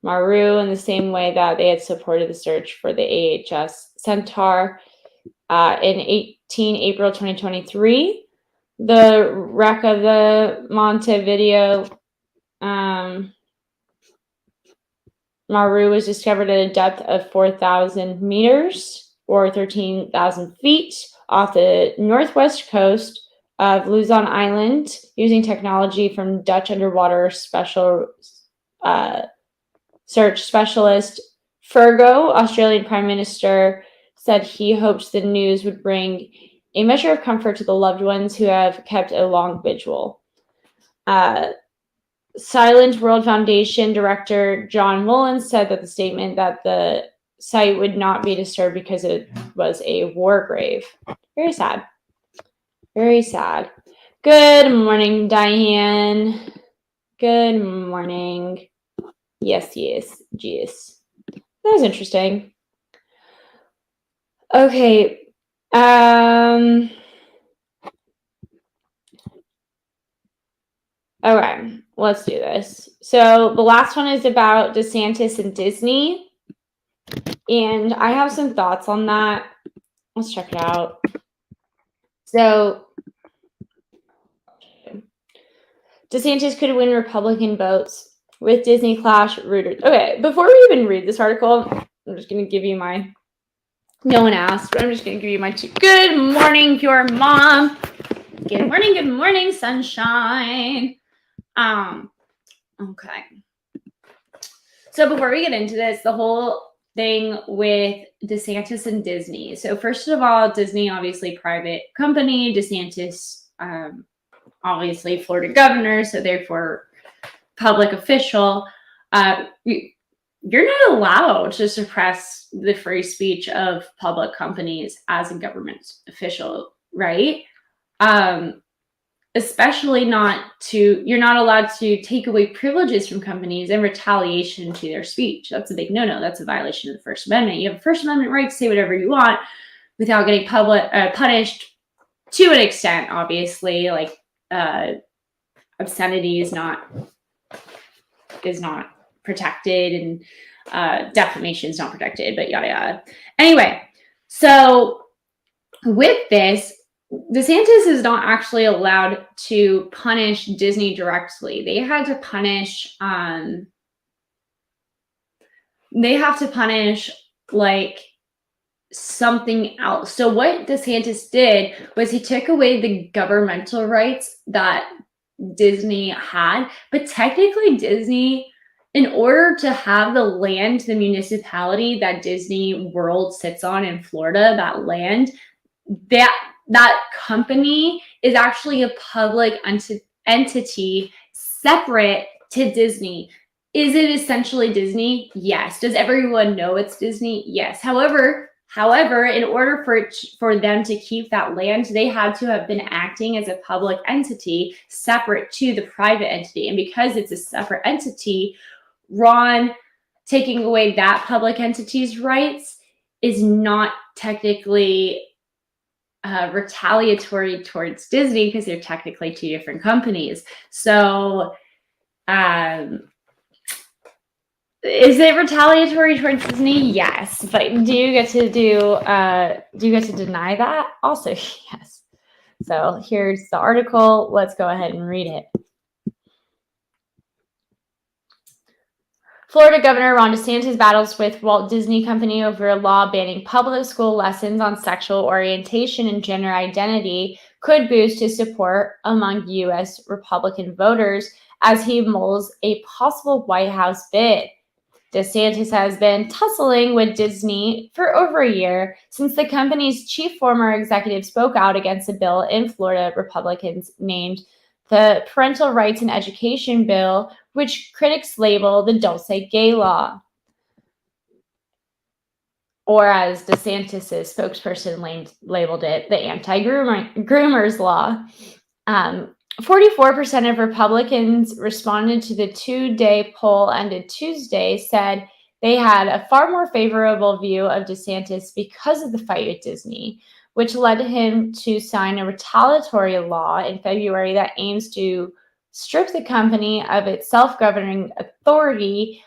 A: Maru in the same way that they had supported the search for the AHS Centaur. In April 2023, the wreck of the Montevideo Maru was discovered at a depth of 4,000 meters or 13,000 feet off the northwest coast of Luzon Island using technology from Dutch underwater search specialist Fergo. Australian Prime Minister said he hoped the news would bring a measure of comfort to the loved ones who have kept a long vigil. Silent World Foundation Director John Mullins said that the statement that the site would not be disturbed because it was a war grave. Very sad. Very sad. Good morning, Diane. Good morning. Yes. That was interesting. Okay. Okay, let's do this. So the last one is about DeSantis and Disney. And I have some thoughts on that. Let's check it out. So DeSantis could win Republican votes with Disney clash rooters. Okay, before we even read this article, I'm just going to give you my, no one asked, but I'm just going to give you my good morning, pure mom. Good morning, sunshine. Okay. So before we get into this, the whole thing with DeSantis and Disney. So first of all, Disney, obviously private company. DeSantis, obviously Florida governor, so therefore public official. You're not allowed to suppress the free speech of public companies as a government official, right? Especially you're not allowed to take away privileges from companies in retaliation to their speech. That's a big no-no. That's a violation of the First Amendment. You have a First Amendment right to say whatever you want without getting punished to an extent, obviously. Like obscenity is not protected, and defamation is not protected, but yada yada. Anyway, so with this, DeSantis is not actually allowed to punish Disney directly. They had to punish like something else. So what DeSantis did was he took away the governmental rights that Disney had, but technically Disney, in order to have the land, the municipality that Disney World sits on in Florida, that land, that company is actually a public entity separate to Disney. Is it essentially Disney? Yes. Does everyone know it's Disney? Yes. However, in order for them to keep that land, they had to have been acting as a public entity separate to the private entity. And because it's a separate entity, Ron taking away that public entity's rights is not technically retaliatory towards Disney because they're technically two different companies. So is it retaliatory towards Disney? Yes. But do you get to deny that? Also, yes. So here's the article. Let's go ahead and read it. Florida Governor Ron DeSantis battles with Walt Disney Company over a law banning public school lessons on sexual orientation and gender identity could boost his support among U.S. Republican voters as he mulls a possible White House bid. DeSantis has been tussling with Disney for over a year since the company's chief former executive spoke out against a bill in Florida Republicans named the Parental Rights and Education Bill, which critics label the Don't Say Gay law, or as DeSantis' spokesperson labeled it, the anti-groomers law. 44% of Republicans responded to the two-day poll ended Tuesday said they had a far more favorable view of DeSantis because of the fight with Disney, which led him to sign a retaliatory law in February that aims to strip the company of its self-governing authority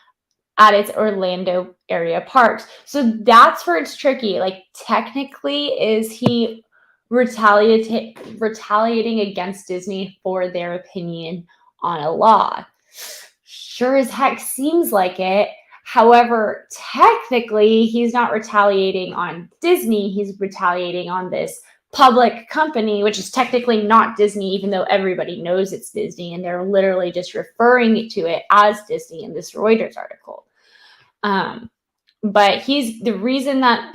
A: at its Orlando area parks. So that's where it's tricky. Like, technically, is he retaliating against Disney for their opinion on a law? Sure as heck seems like it. However, technically, he's not retaliating on Disney. He's retaliating on this public company, which is technically not Disney, even though everybody knows it's Disney, and they're literally just referring to it as Disney in this Reuters article. But he's the reason that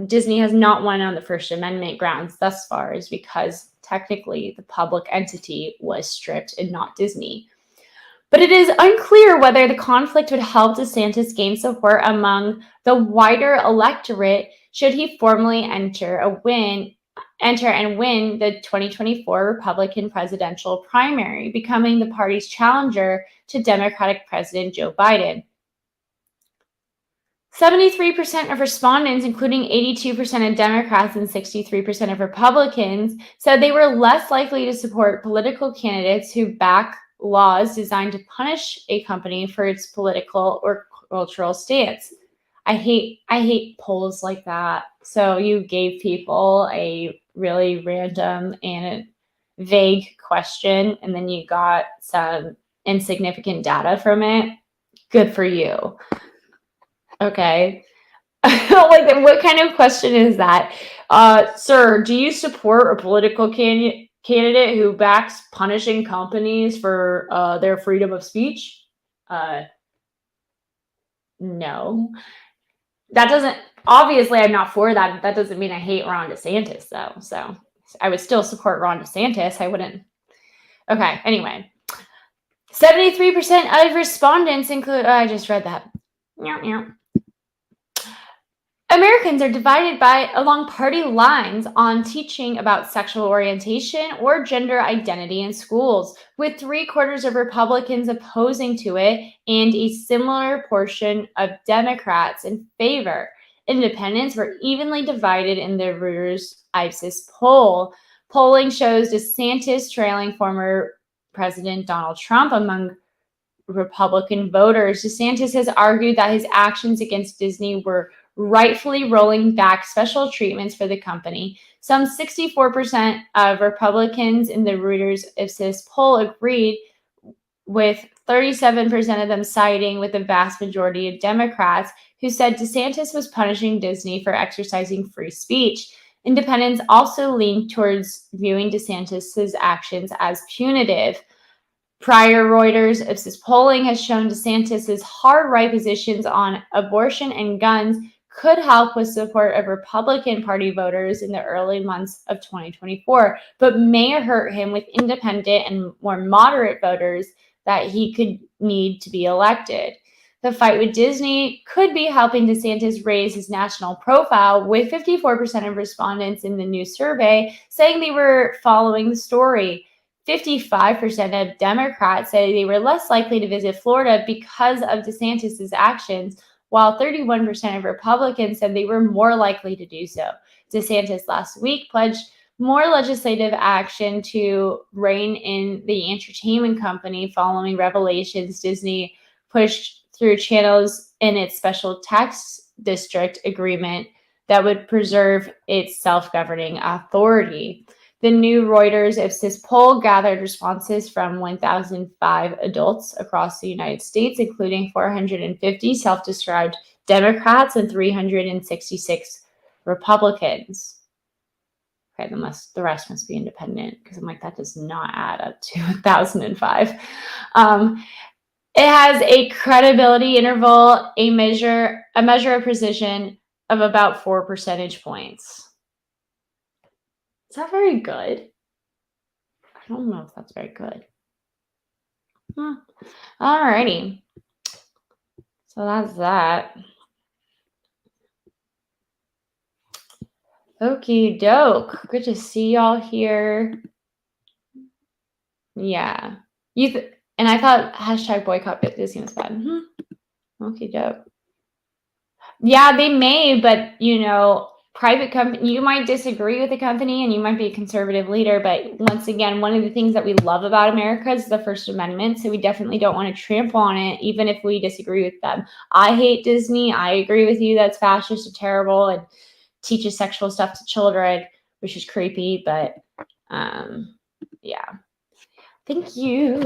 A: Disney has not won on the First Amendment grounds thus far is because technically the public entity was stripped and not Disney. But it is unclear whether the conflict would help DeSantis gain support among the wider electorate should he formally enter and win the 2024 Republican presidential primary, becoming the party's challenger to Democratic President Joe Biden. 73% of respondents, including 82% of Democrats and 63% of Republicans, said they were less likely to support political candidates who back laws designed to punish a company for its political or cultural stance. I hate polls like that. So you gave people a really random and vague question, and then you got some insignificant data from it. Good for you. Okay. Like, what kind of question is that? Sir, do you support a political candidate who backs punishing companies for their freedom of speech? No. That doesn't, obviously I'm not for that. That doesn't mean I hate Ron DeSantis though. So I would still support Ron DeSantis. I wouldn't. Okay. Anyway, 73% of respondents include, I just read that. Americans are divided along party lines on teaching about sexual orientation or gender identity in schools, with 3/4 of Republicans opposing to it and a similar portion of Democrats in favor. Independents were evenly divided in the Reuters Ipsos poll. Polling shows DeSantis trailing former President Donald Trump among Republican voters. DeSantis has argued that his actions against Disney were rightfully rolling back special treatments for the company. Some 64% of Republicans in the Reuters Ipsos poll agreed, with 37% of them siding with the vast majority of Democrats who said DeSantis was punishing Disney for exercising free speech. Independents also leaned towards viewing DeSantis' actions as punitive. Prior Reuters Ipsos polling has shown DeSantis' hard-right positions on abortion and guns could help with support of Republican Party voters in the early months of 2024, but may hurt him with independent and more moderate voters that he could need to be elected. The fight with Disney could be helping DeSantis raise his national profile, with 54% of respondents in the new survey saying they were following the story. 55% of Democrats say they were less likely to visit Florida because of DeSantis' actions, while 31% of Republicans said they were more likely to do so. DeSantis last week pledged more legislative action to rein in the entertainment company following revelations Disney pushed through channels in its special tax district agreement that would preserve its self-governing authority. The new Reuters Ipsos poll gathered responses from 1,005 adults across the United States, including 450 self-described Democrats and 366 Republicans. Okay, the rest must be independent, because I'm like, that does not add up to 1,005. It has a credibility interval, a measure of precision of about 4 percentage points. Is that very good? I don't know if that's very good. Alrighty. So that's that. Okie doke. Good to see y'all here. Yeah. And I thought hashtag boycott Disney was bad. Okie doke. Yeah, they may, but private company, you might disagree with the company and you might be a conservative leader, but once again, one of the things that we love about America is the First Amendment, so we definitely don't want to trample on it, even if we disagree with them. I hate Disney. I agree with you. That's fascist and terrible and teaches sexual stuff to children, which is creepy, but yeah. Thank you.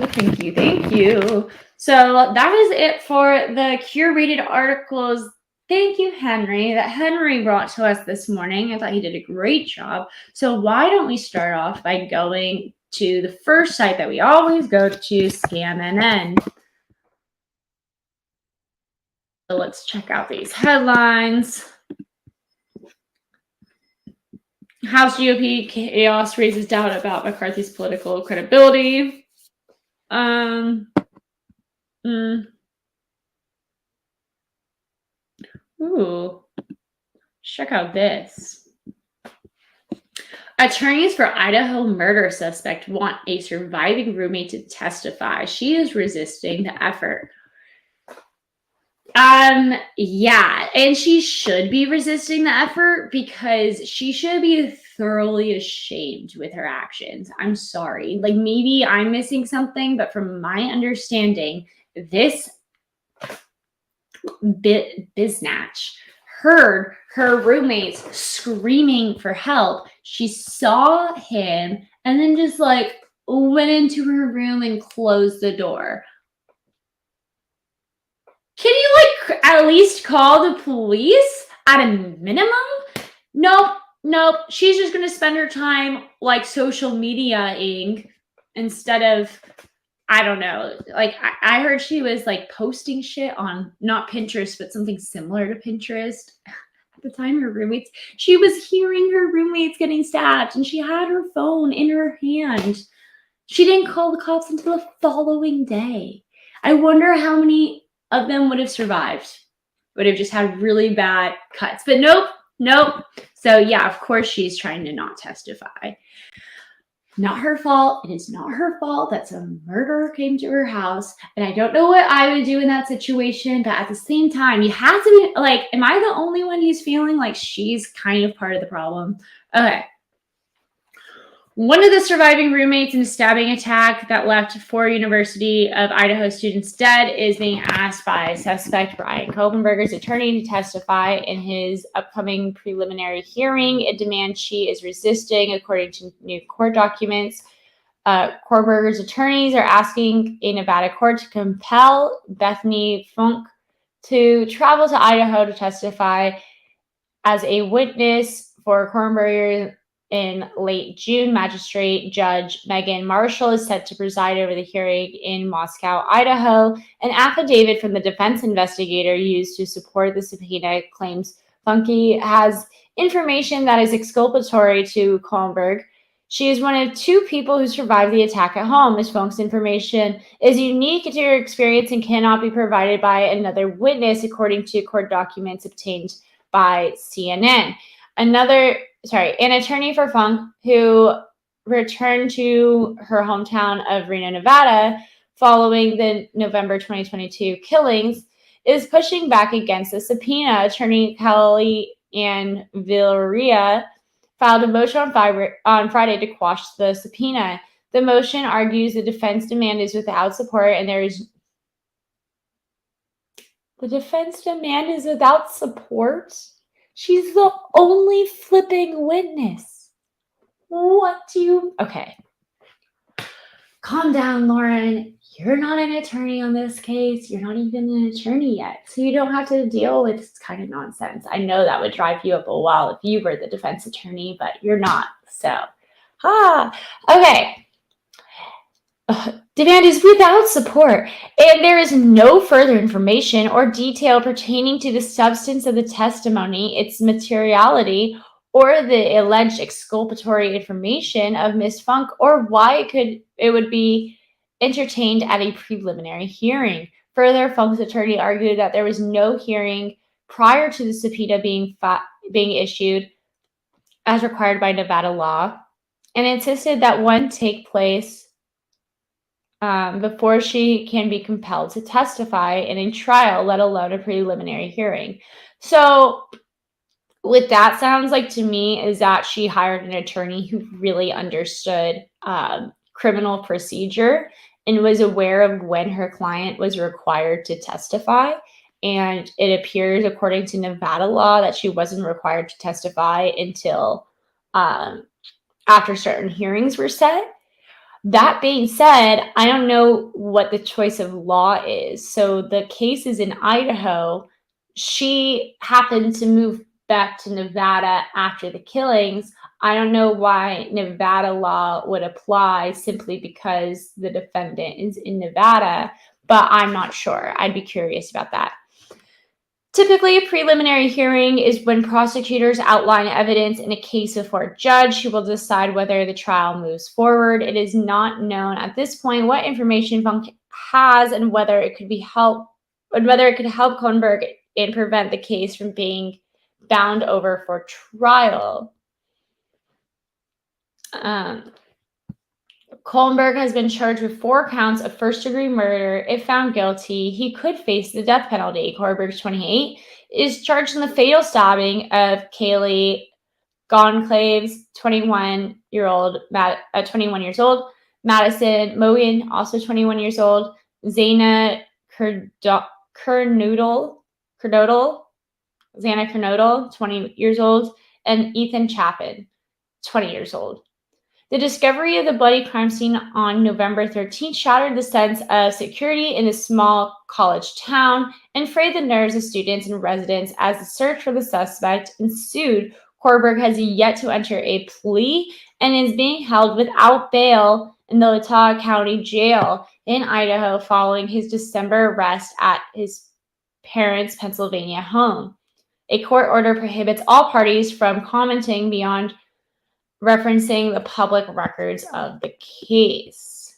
A: So that is it for the curated articles. Thank you, Henry, that Henry brought to us this morning. I thought he did a great job. So why don't we start off by going to the first site that we always go to, SCAMNN. So let's check out these headlines. House GOP chaos raises doubt about McCarthy's political credibility. Ooh, check out this. Attorneys for Idaho murder suspect want a surviving roommate to testify. She is resisting the effort. Yeah, and she should be resisting the effort because she should be thoroughly ashamed with her actions. I'm sorry. Like, maybe I'm missing something, but from my understanding, this biznatch heard her roommates screaming for help. She saw him and then just went into her room and closed the door. Can you at least call the police at a minimum? Nope. She's just gonna spend her time social media-ing instead of, I don't know. I heard she was posting shit on not Pinterest, but something similar to Pinterest. At the time, she was hearing her roommates getting stabbed, and she had her phone in her hand. She didn't call the cops until the following day. I wonder how many of them would have survived. Would have just had really bad cuts. But nope. So yeah, of course she's trying to not testify. Not her fault. It is not her fault that some murderer came to her house. And I don't know what I would do in that situation. But at the same time, you have to be am I the only one who's feeling like she's kind of part of the problem? Okay. One of the surviving roommates in a stabbing attack that left 4 University of Idaho students dead is being asked by suspect Brian Kopenberger's attorney to testify in his upcoming preliminary hearing, a demand she is resisting, according to new court documents. Kopenberger's attorneys are asking a Nevada court to compel Bethany Funk to travel to Idaho to testify as a witness for Kopenberger. In late June, Magistrate Judge Megan Marshall is set to preside over the hearing in Moscow, Idaho. An affidavit from the defense investigator used to support the subpoena claims Funke has information that is exculpatory to Kopenberger. She is one of 2 people who survived the attack at home. Ms. Funk's information is unique to her experience and cannot be provided by another witness, according to court documents obtained by CNN. An attorney for Funk, who returned to her hometown of Reno, Nevada, following the November 2022 killings, is pushing back against the subpoena. Attorney Kelly Ann Villarreal filed a motion on Friday to quash the subpoena. The motion argues the defense demand is without support, and the defense demand is without support? She's the only flipping witness. Okay. Calm down, Lauren. You're not an attorney on this case. You're not even an attorney yet. So you don't have to deal with this kind of nonsense. I know that would drive you up a wall if you were the defense attorney, but you're not. So, okay. Demand is without support, and there is no further information or detail pertaining to the substance of the testimony, its materiality, or the alleged exculpatory information of Ms. Funk, or why it would be entertained at a preliminary hearing. Further, Funk's attorney argued that there was no hearing prior to the subpoena being issued as required by Nevada law, and insisted that one take place before she can be compelled to testify in a trial, let alone a preliminary hearing. So what that sounds like to me is that she hired an attorney who really understood criminal procedure and was aware of when her client was required to testify. And it appears, according to Nevada law, that she wasn't required to testify until after certain hearings were set. That being said, I don't know what the choice of law is. So the case is in Idaho. She happened to move back to Nevada after the killings. I don't know why Nevada law would apply simply because the defendant is in Nevada, but I'm not sure. I'd be curious about that. Typically, a preliminary hearing is when prosecutors outline evidence in a case before a judge who will decide whether the trial moves forward. It is not known at this point what information Funk has and whether it could help Kohnberg and prevent the case from being bound over for trial. Kohnberg has been charged with 4 counts of first-degree murder. If found guilty, he could face the death penalty. Kohnberg, 28, is charged in the fatal stabbing of Kaylee Goncalves, 21 years old, Madison Mogan, also 21 years old, Zana Kernodle, 20 years old, and Ethan Chapin, 20 years old. The discovery of the bloody crime scene on November 13th shattered the sense of security in a small college town and frayed the nerves of students and residents as the search for the suspect ensued. Kohnberg has yet to enter a plea and is being held without bail in the Latah County Jail in Idaho following his December arrest at his parents' Pennsylvania home. A court order prohibits all parties from commenting beyond referencing the public records of the case.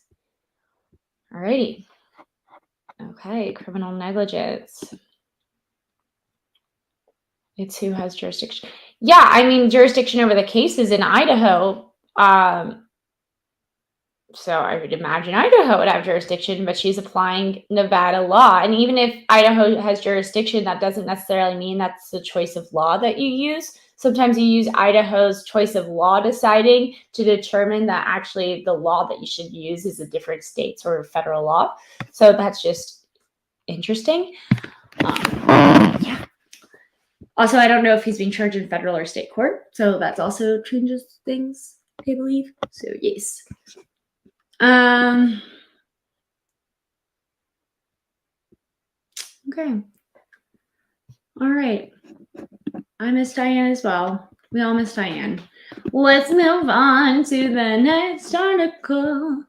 A: Alrighty. Okay, criminal negligence. It's who has jurisdiction. Yeah, I mean, jurisdiction over the case is in Idaho. So I would imagine Idaho would have jurisdiction, but she's applying Nevada law. And even if Idaho has jurisdiction, that doesn't necessarily mean that's the choice of law that you use. Sometimes you use Idaho's choice of law deciding to determine that actually the law that you should use is a different state or federal law. So that's just interesting. Yeah. Also, I don't know if he's being charged in federal or state court. So that's also changes things, I believe. So yes. Okay. All right. I miss Diane as well. We all miss Diane. Let's move on to the next article.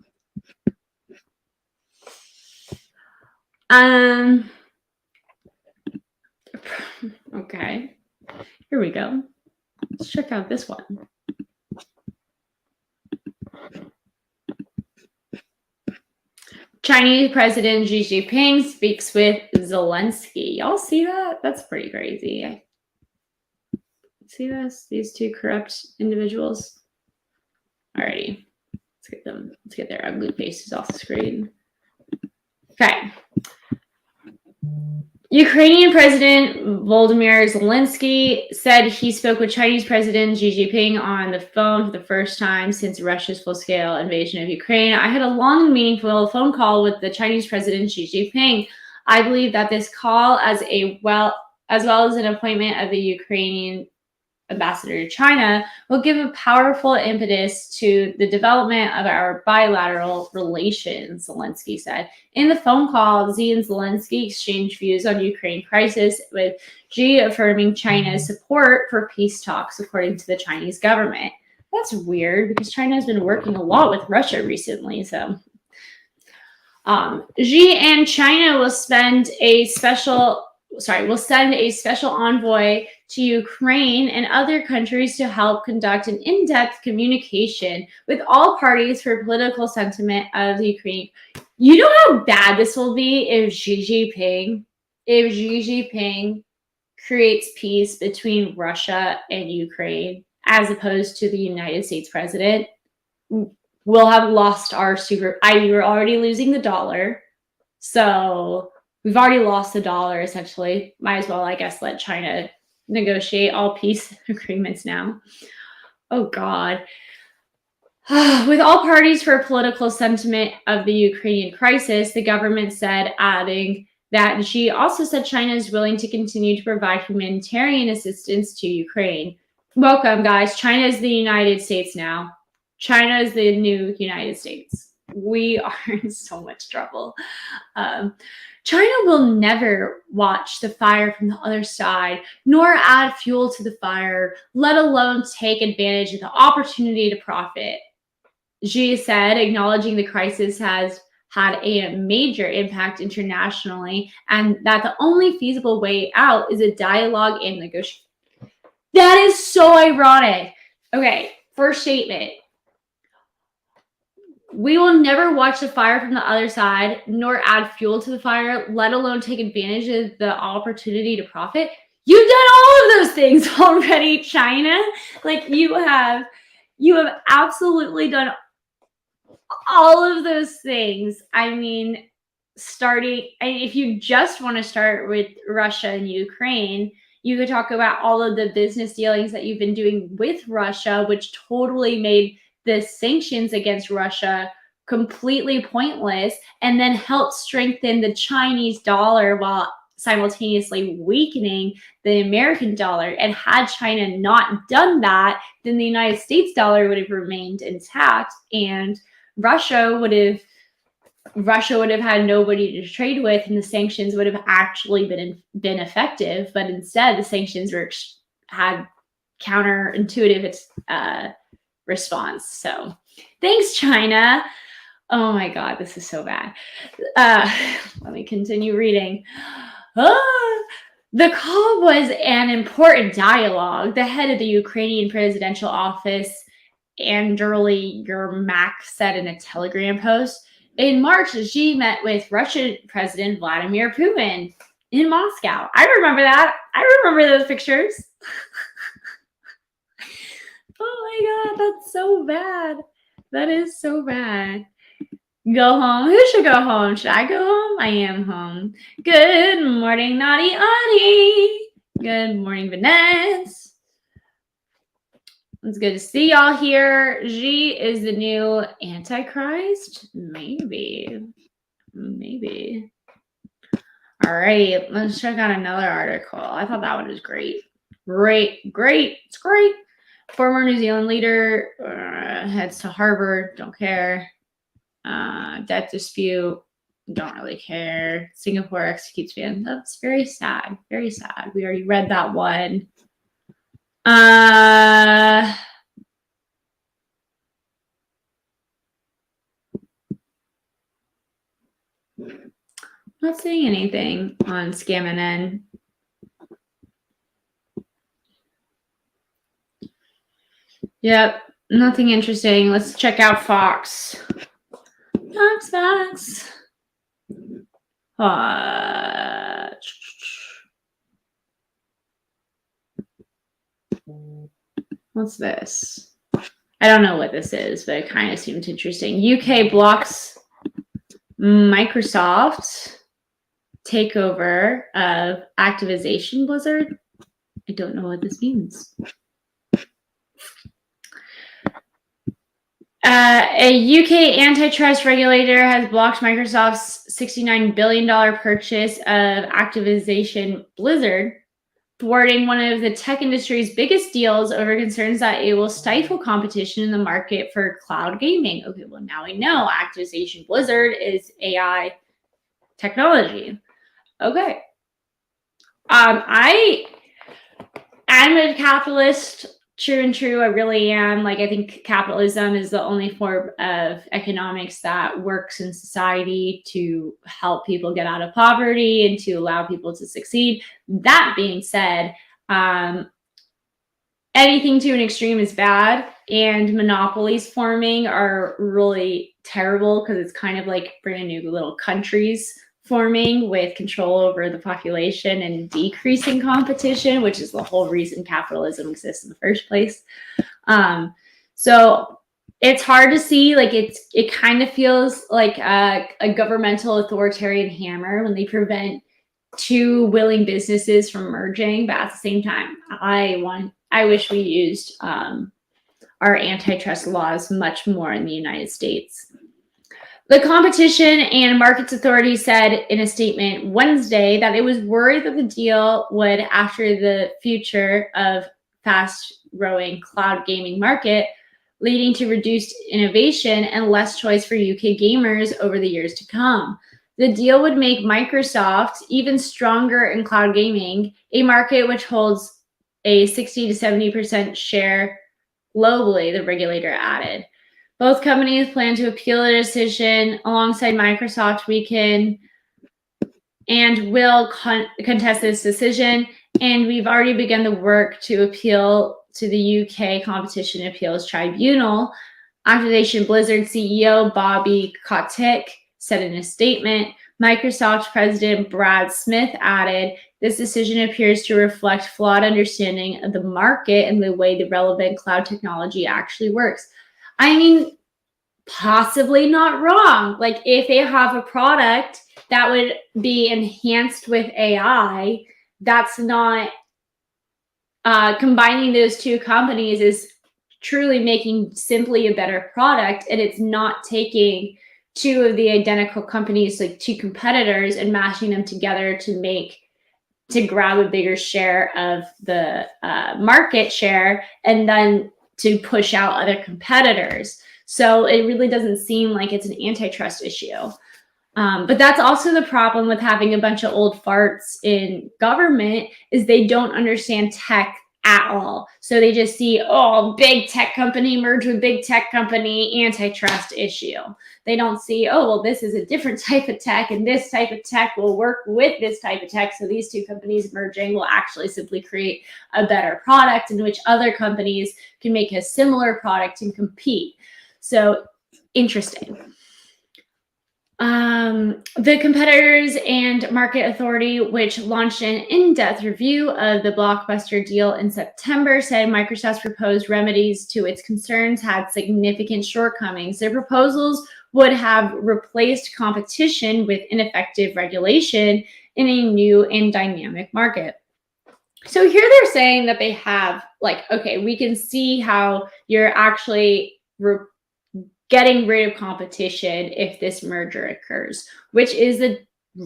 A: Okay. Here we go. Let's check out this one. Chinese President Xi Jinping speaks with Zelensky. Y'all see that? That's pretty crazy. See this? These two corrupt individuals. Alrighty. Let's get their ugly faces off the screen. Okay. Ukrainian President Volodymyr Zelensky said he spoke with Chinese President Xi Jinping on the phone for the first time since Russia's full-scale invasion of Ukraine. I had a long and meaningful phone call with the Chinese President Xi Jinping. I believe that this call, as well as an appointment of the Ukrainian ambassador to China will give a powerful impetus to the development of our bilateral relations, Zelensky said. In the phone call, Xi and Zelensky exchanged views on Ukraine crisis, with Xi affirming China's support for peace talks, according to the Chinese government. That's weird because China has been working a lot with Russia recently, so. Xi and China will send a special envoy to Ukraine and other countries to help conduct an in-depth communication with all parties for political sentiment of the Ukraine. You know how bad this will be if Xi Jinping creates peace between Russia and Ukraine as opposed to the United States president? We'll have lost our we're already losing the dollar. So we've already lost the dollar, essentially. Might as well, I guess, let China negotiate all peace agreements now. Oh, God. With all parties for political sentiment of the Ukrainian crisis, the government said, adding that she also said China is willing to continue to provide humanitarian assistance to Ukraine. Welcome, guys. China is the United States now. China is the new United States. We are in so much trouble. China will never watch the fire from the other side, nor add fuel to the fire, let alone take advantage of the opportunity to profit. Xi said, acknowledging the crisis has had a major impact internationally and that the only feasible way out is a dialogue and negotiation. That is so ironic. Okay, first statement. We will never watch the fire from the other side, nor add fuel to the fire, let alone take advantage of the opportunity to profit. You've done all of those things already, China. Like you have absolutely done all of those things. I mean, if you just want to start with Russia and Ukraine, you could talk about all of the business dealings that you've been doing with Russia, which totally made the sanctions against Russia completely pointless, and then helped strengthen the Chinese dollar while simultaneously weakening the American dollar. And had China not done that, then the United States dollar would have remained intact, and Russia would have had nobody to trade with, and the sanctions would have actually been effective. But instead, the sanctions had counterintuitive response. So thanks, China. Oh my God, this is so bad. Let me continue reading. The call was an important dialogue. The head of the Ukrainian presidential office, Andriy Yermak, said in a Telegram post. In March, Xi met with Russian President Vladimir Putin in Moscow. I remember that. I remember those pictures. Oh my God, that's so bad. That is so bad. Go home. Who should go home? Should I go home? I am home. Good morning, Naughty Audie. Good morning, Vanessa. It's good to see y'all here. Xi is the new Antichrist? Maybe. All right, let's check out another article. I thought that one was great. It's great. Former New Zealand leader heads to Harvard. Don't care. Debt dispute. Don't really care. Singapore executes fan. That's very sad. Very sad. We already read that one. Not saying anything on Scamming. Yep, nothing interesting. Let's check out Fox. Fox. What's this? I don't know what this is, but it kind of seemed interesting. UK blocks Microsoft takeover of Activision Blizzard. I don't know what this means. A UK antitrust regulator has blocked Microsoft's $69 billion purchase of Activision Blizzard thwarting one of the tech industry's biggest deals over concerns that it will stifle competition in the market for cloud gaming. Okay, well, now we know Activision Blizzard is AI technology. Okay. I'm a capitalist, true and true. I really am. Like, I think capitalism is the only form of economics that works in society to help people get out of poverty and to allow people to succeed. That being said, anything to an extreme is bad, and monopolies forming are really terrible because it's kind of like brand new little countries forming with control over the population and decreasing competition, which is the whole reason capitalism exists in the first place. So it's hard to see, like, it kind of feels like a governmental authoritarian hammer when they prevent two willing businesses from merging, but at the same time, I wish we used our antitrust laws much more in the United States. The Competition and Markets Authority said in a statement Wednesday that it was worried that the deal would, after the future of fast-growing cloud gaming market, leading to reduced innovation and less choice for UK gamers over the years to come. The deal would make Microsoft even stronger in cloud gaming, a market which holds a 60 to 70% share globally, the regulator added. Both companies plan to appeal the decision alongside Microsoft. We can and will contest this decision, and we've already begun the work to appeal to the UK Competition Appeals Tribunal. Activision Blizzard CEO Bobby Kotick said in a statement. Microsoft President Brad Smith added, this decision appears to reflect flawed understanding of the market and the way the relevant cloud technology actually works. I mean, possibly not wrong. Like, if they have a product that would be enhanced with AI, that's not combining those two companies is truly making simply a better product, and it's not taking two of the identical companies, like two competitors, and mashing them together to grab a bigger share of the market share and then to push out other competitors. So it really doesn't seem like it's an antitrust issue. But that's also the problem with having a bunch of old farts in government, is they don't understand tech at all. So they just see, oh, big tech company merge with big tech company, antitrust issue. They don't see, oh, well, this is a different type of tech, and this type of tech will work with this type of tech. So these two companies merging will actually simply create a better product in which other companies can make a similar product and compete. So interesting. The Competitors and Market Authority, which launched an in-depth review of the blockbuster deal in September, said Microsoft's proposed remedies to its concerns had significant shortcomings. Their proposals would have replaced competition with ineffective regulation in a new and dynamic market. So here they're saying that they have, like, okay, we can see how you're actually getting rid of competition if this merger occurs, which is the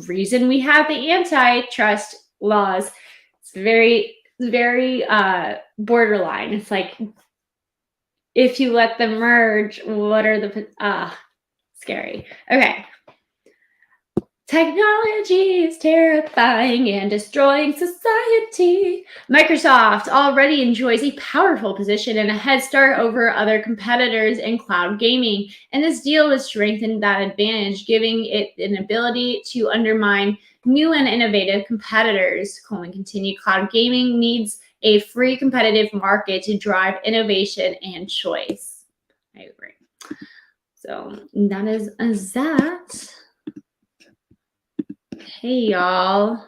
A: reason we have the antitrust laws. It's very, very borderline. It's like, if you let them merge, what are the scary. Okay. Technology is terrifying and destroying society. Microsoft already enjoys a powerful position and a head start over other competitors in cloud gaming, and this deal would strengthen that advantage, giving it an ability to undermine new and innovative competitors. Coleman continued, cloud gaming needs a free competitive market to drive innovation and choice. I agree. So that is that. Hey, y'all.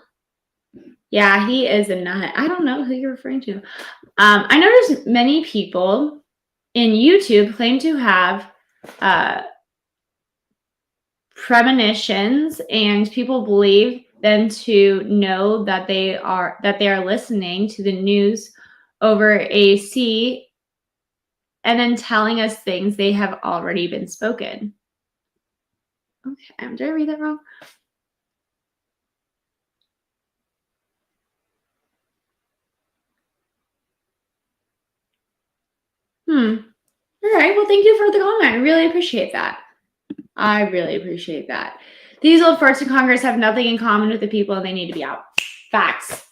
A: Yeah, he is a nut. I don't know who you're referring to. I noticed many people in YouTube claim to have premonitions, and people believe them to know that they are listening to the news over AC and then telling us things they have already been spoken. Okay, did I read that wrong? Carroll, thank you for the comment. I really appreciate that. I really appreciate that. These old farts in Congress have nothing in common with the people and they need to be out. Facts.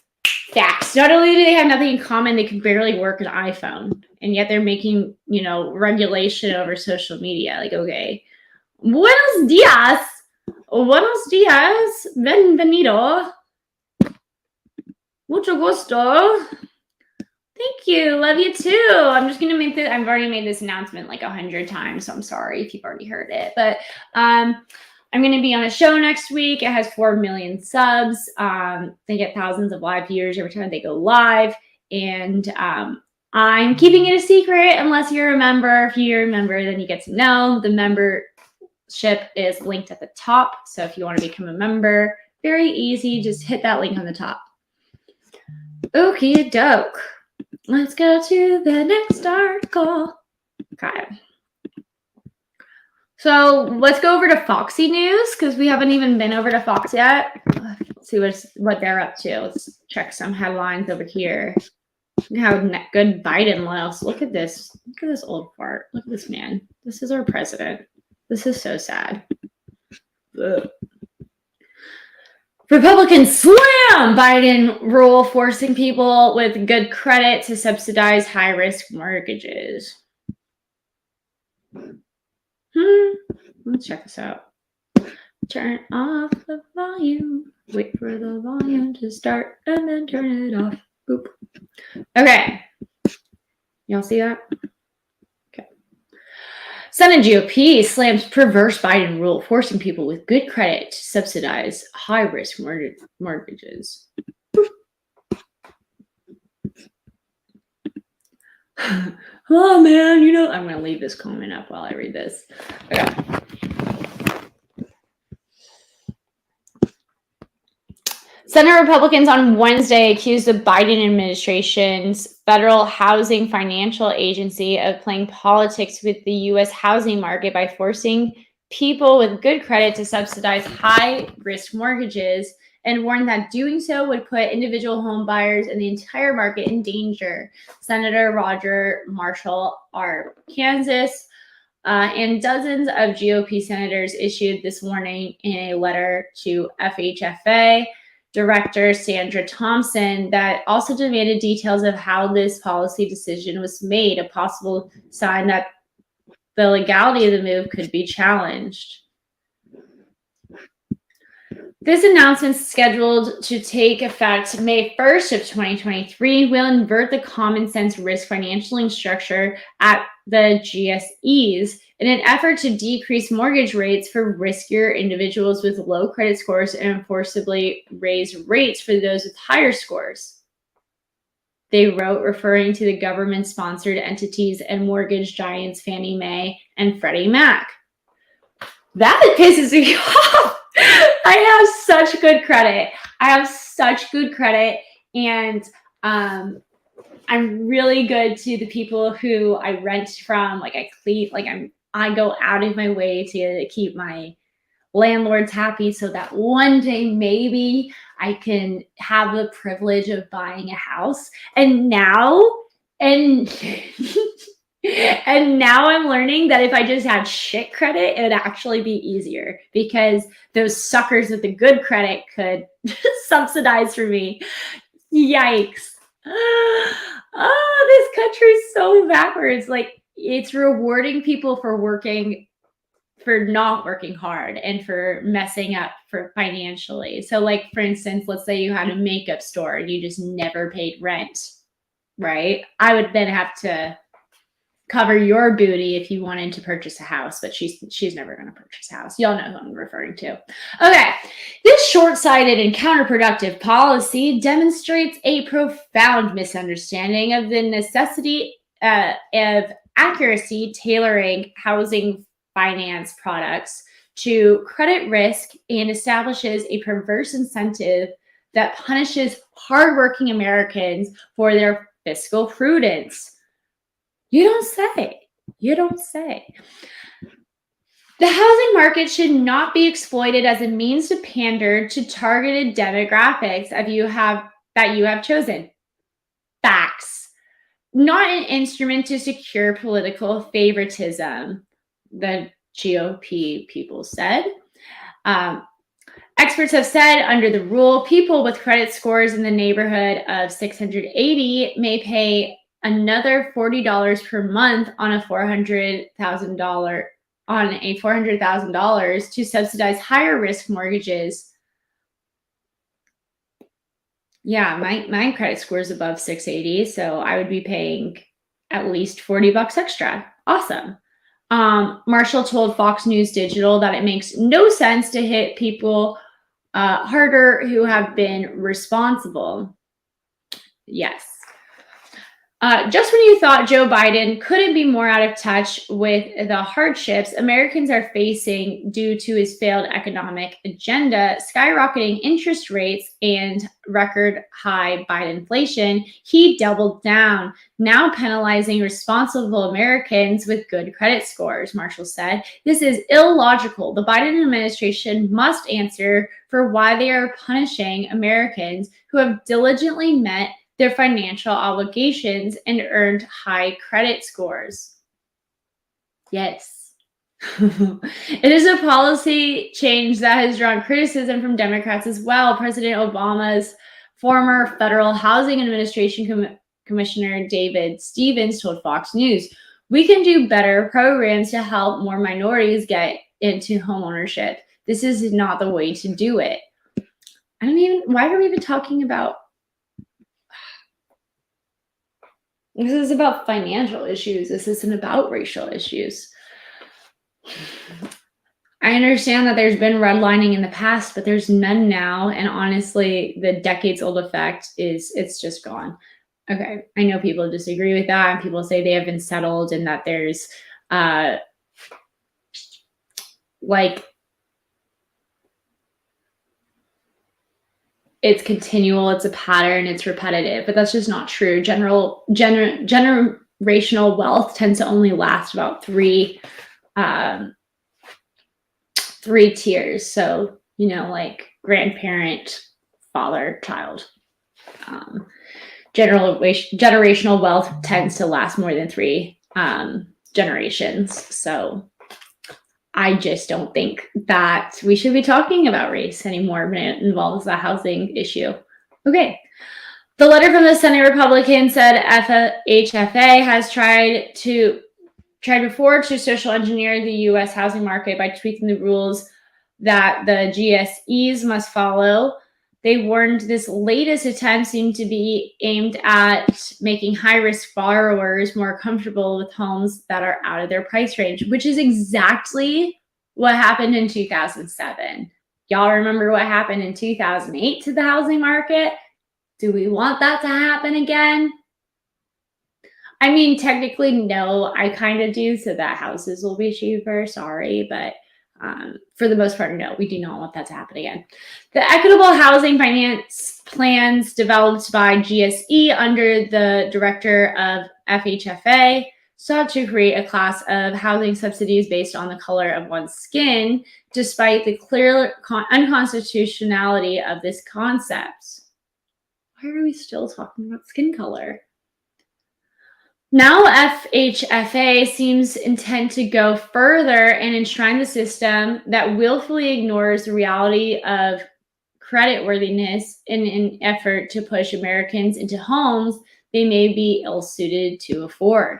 A: Facts. Not only do they have nothing in common, they can barely work an iPhone. And yet they're making, regulation over social media. Like, okay. Buenos dias. Buenos dias. Bienvenido. Mucho gusto. Thank you. Love you too. I'm just going to make this. I've already made this announcement like 100 times, so I'm sorry if you've already heard it. But I'm going to be on a show next week. It has 4 million subs. They get thousands of live viewers every time they go live. And I'm keeping it a secret unless you're a member. If you're a member, then you get to know. The membership is linked at the top. So if you want to become a member, very easy. Just hit that link on the top. Okie doke. Let's go to the next article. Okay. So let's go over to Foxy News because we haven't even been over to Fox yet. Let's see what they're up to. Let's check some headlines over here. How good Biden looks. Look at this. Look at this old fart. Look at this man. This is our president. This is so sad. Ugh. Republicans slam Biden rule forcing people with good credit to subsidize high-risk mortgages. Let's check this out. Turn off the volume. Wait for the volume to start and then turn it off. Boop. Okay. Y'all see that? Okay. Senate GOP slams perverse Biden rule forcing people with good credit to subsidize high-risk mortgages. Oh, man, I'm going to leave this comment up while I read this. Okay. Senate Republicans on Wednesday accused the Biden administration's Federal Housing Financial Agency of playing politics with the U.S. housing market by forcing people with good credit to subsidize high-risk mortgages and warned that doing so would put individual home buyers and the entire market in danger. Senator Roger Marshall, Kansas, and dozens of GOP senators issued this warning in a letter to FHFA Director Sandra Thompson that also demanded details of how this policy decision was made, a possible sign that the legality of the move could be challenged. This announcement, scheduled to take effect May 1st of 2023, will invert the common sense risk financing structure at the GSEs in an effort to decrease mortgage rates for riskier individuals with low credit scores and forcibly raise rates for those with higher scores. They wrote, referring to the government-sponsored entities and mortgage giants Fannie Mae and Freddie Mac. That pisses me off. I have such good credit. And I'm really good to the people who I rent from. I go out of my way to keep my landlords happy so that one day maybe I can have the privilege of buying a house. And now I'm learning that if I just had shit credit, it would actually be easier because those suckers with the good credit could subsidize for me. Yikes. Oh, this country's so backwards. Like, it's rewarding people for not working hard and for messing up for financially. So like, for instance, let's say you had a makeup store and you just never paid rent, right? I would then have to cover your booty if you wanted to purchase a house, but she's never going to purchase a house. Y'all know who I'm referring to. Okay. This short-sighted and counterproductive policy demonstrates a profound misunderstanding of the necessity of accuracy tailoring housing finance products to credit risk and establishes a perverse incentive that punishes hardworking Americans for their fiscal prudence. You don't say. The housing market should not be exploited as a means to pander to targeted demographics that you have chosen. Facts. not an instrument to secure political favoritism, the GOP people said. Experts have said under the rule, people with credit scores in the neighborhood of 680 may pay another $40 per month on a $400,000 to subsidize higher risk mortgages. Yeah, my credit score is above 680, so I would be paying at least $40 extra. Awesome. Marshall told Fox News Digital that it makes no sense to hit people harder who have been responsible. Yes. Just when you thought Joe Biden couldn't be more out of touch with the hardships Americans are facing due to his failed economic agenda, skyrocketing interest rates, and record high Biden inflation, he doubled down, now penalizing responsible Americans with good credit scores, Marshall said. This is illogical. The Biden administration must answer for why they are punishing Americans who have diligently met their financial obligations and earned high credit scores. Yes. It is a policy change that has drawn criticism from Democrats as well. President Obama's former Federal Housing Administration Commissioner David Stevens told Fox News, "We can do better programs to help more minorities get into homeownership. This is not the way to do it." Why are we even talking about? This is about financial issues. This isn't about racial issues. I understand that there's been redlining in the past, but there's none now. And honestly, the decades-old effect it's just gone. Okay, I know people disagree with that, and people say they have been settled and that there's it's continual, it's a pattern, it's repetitive, but that's just not true. Generational wealth tends to only last about three tiers. So, like grandparent, father, child. Generational wealth tends to last more than three generations. So I just don't think that we should be talking about race anymore when it involves the housing issue. Okay. The letter from the Senate Republican said FHFA has tried before to social engineer the U.S. housing market by tweaking the rules that the GSEs must follow. They warned this latest attempt seemed to be aimed at making high-risk borrowers more comfortable with homes that are out of their price range, which is exactly what happened in 2007. Y'all remember what happened in 2008 to the housing market? Do we want that to happen again? I mean, technically, no, I kind of do, so that houses will be cheaper. Sorry, but for the most part, no, we do not want that to happen again. The equitable housing finance plans developed by GSE under the director of FHFA sought to create a class of housing subsidies based on the color of one's skin, despite the clear unconstitutionality of this concept. Why are we still talking about skin color? Now FHFA seems intent to go further and enshrine the system that willfully ignores the reality of creditworthiness in an effort to push Americans into homes they may be ill-suited to afford.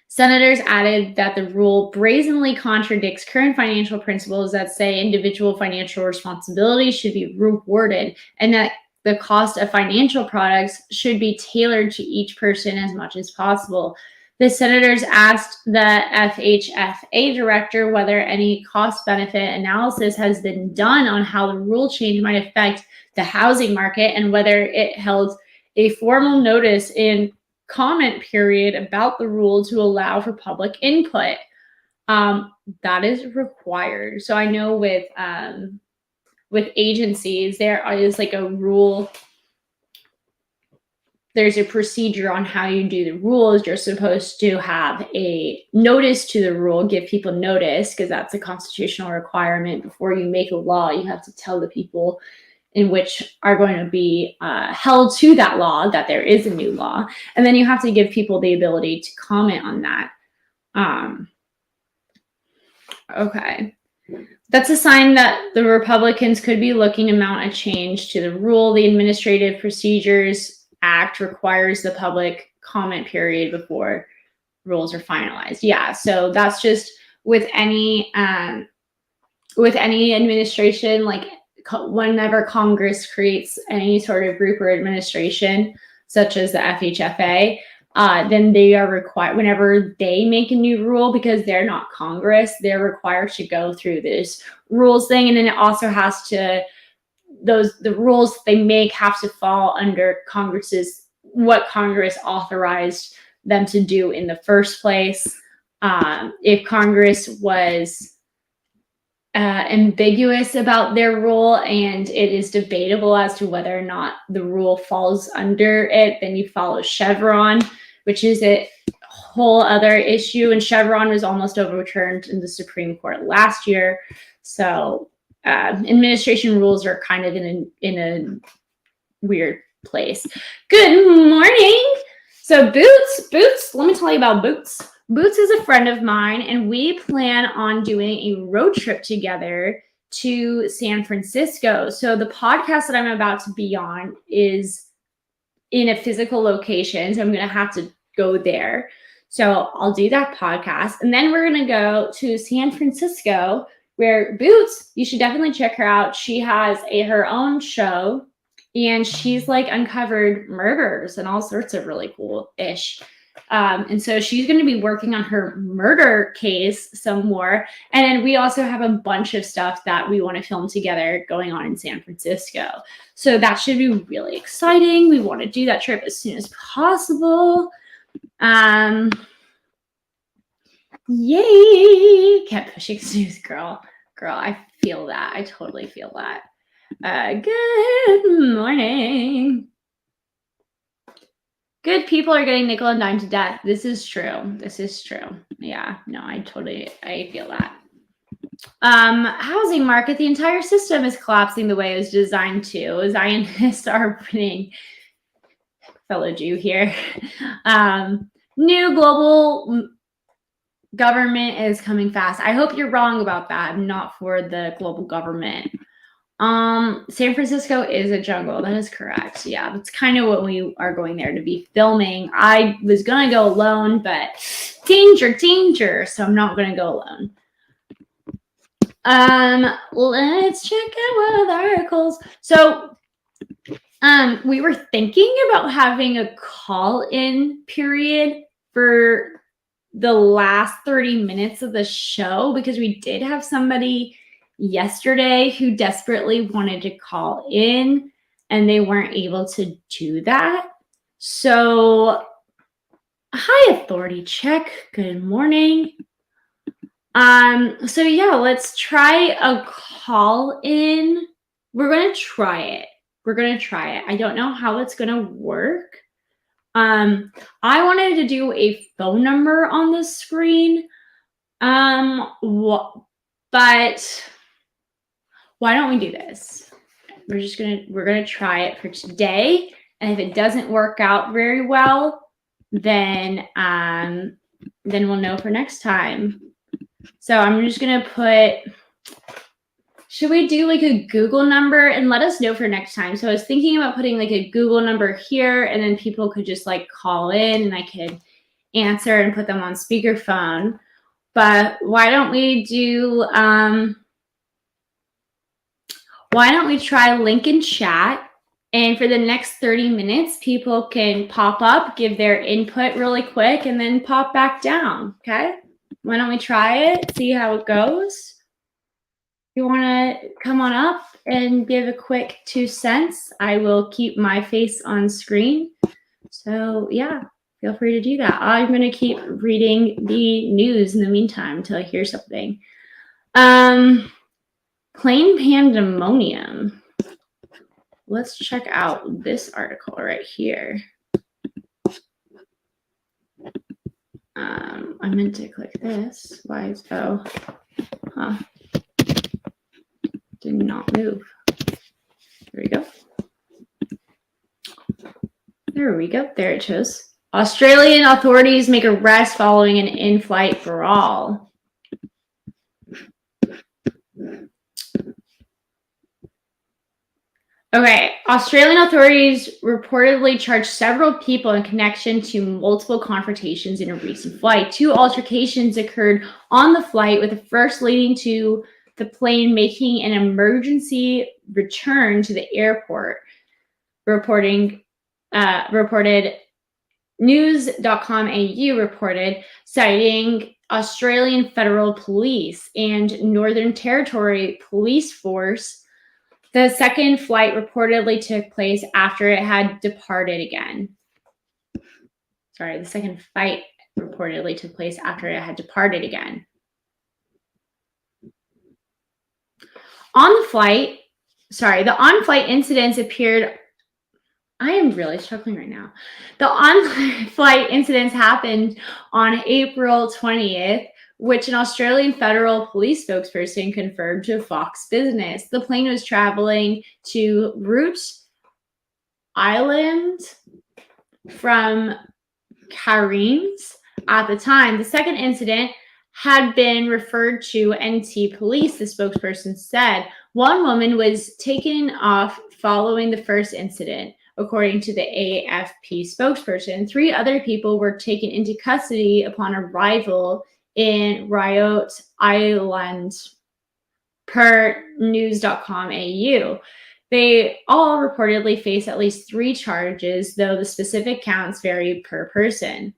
A: Senators added that the rule brazenly contradicts current financial principles that say individual financial responsibility should be rewarded and that the cost of financial products should be tailored to each person as much as possible. The senators asked the FHFA director whether any cost-benefit analysis has been done on how the rule change might affect the housing market and whether it held a formal notice and comment period about the rule to allow for public input. That is required. So I know with agencies, there is like a rule. There's a procedure on how you do the rules. You're supposed to have a notice to the rule, give people notice, because that's a constitutional requirement. Before you make a law, you have to tell the people in which are going to be held to that law, that there is a new law. And then you have to give people the ability to comment on that. Okay. That's a sign that the Republicans could be looking to mount a change to the rule. The Administrative Procedures Act requires the public comment period before rules are finalized. Yeah, so that's just with any administration, like whenever Congress creates any sort of group or administration, such as the FHFA, then they are required, whenever they make a new rule, because they're not Congress, they're required to go through this rules thing. And then it also has to, the rules they make have to fall under what Congress authorized them to do in the first place. If Congress was ambiguous about their rule and it is debatable as to whether or not the rule falls under it, then you follow Chevron, which is a whole other issue. And Chevron was almost overturned in the Supreme Court last year. So administration rules are kind of in a weird place. Good morning. So Boots, let me tell you about Boots. Boots is a friend of mine, and we plan on doing a road trip together to San Francisco. So the podcast that I'm about to be on is in a physical location, so I'm going to have to go there. So I'll do that podcast, and then we're going to go to San Francisco, where Boots, you should definitely check her out. She has her own show, and she's like uncovered murders and all sorts of really cool-ish. And so she's going to be working on her murder case some more. And then we also have a bunch of stuff that we want to film together going on in San Francisco. So that should be really exciting. We want to do that trip as soon as possible. Yay! Kept pushing snooze, girl. Girl, I feel that. I totally feel that. Good morning. Good people are getting nickel and dime to death. This is true. This is true. Yeah, no, I feel that. Housing market, the entire system is collapsing the way it was designed to. Zionists are winning. Fellow Jew here. New global government is coming fast. I hope you're wrong about that. I'm not for the global government. San Francisco is a jungle. That is correct. Yeah, that's kind of what we are going there to be filming. I was going to go alone, but danger. So I'm not going to go alone. Let's check out one of the articles. So, we were thinking about having a call-in period for the last 30 minutes of the show, because we did have somebody yesterday who desperately wanted to call in and they weren't able to do that. So, hi, authority check. Good morning. So yeah, let's try a call in. We're going to try it. I don't know how it's going to work. I wanted to do a phone number on the screen. But why don't we do this? We're gonna try it for today, and if it doesn't work out very well, then we'll know for next time. So I'm just gonna put. Should we do like a Google number and let us know for next time? So I was thinking about putting like a Google number here, and then people could just like call in, and I could answer and put them on speakerphone. But why don't we do? Why don't we try link in chat? And for the next 30 minutes, people can pop up, give their input really quick, and then pop back down, okay? Why don't we try it, see how it goes? You want to come on up and give a quick 2 cents? I will keep my face on screen. So, yeah, feel free to do that. I'm going to keep reading the news in the meantime until I hear something. Plain pandemonium. Let's check out this article right here. I meant to click this. Why is did not move. There we go. There we go. There it shows. Australian authorities make arrest following an in-flight brawl. Okay, Australian authorities reportedly charged several people in connection to multiple confrontations in a recent flight. 2 altercations occurred on the flight, with the first leading to the plane making an emergency return to the airport. Reported news.com.au reported, citing Australian Federal Police and Northern Territory Police Force. The second flight reportedly took place after it had departed again. The second flight reportedly took place after it had departed again. The on-flight incidents appeared. I am really struggling right now. The on-flight incidents happened on April 20th, which an Australian Federal Police spokesperson confirmed to Fox Business. The plane was traveling to Root Island from Cairns at the time. The second incident had been referred to NT Police, the spokesperson said. One woman was taken off following the first incident, according to the AFP spokesperson. 3 other people were taken into custody upon arrival in Riot Island, per news.com.au. They all reportedly face at least 3 charges, though the specific counts vary per person.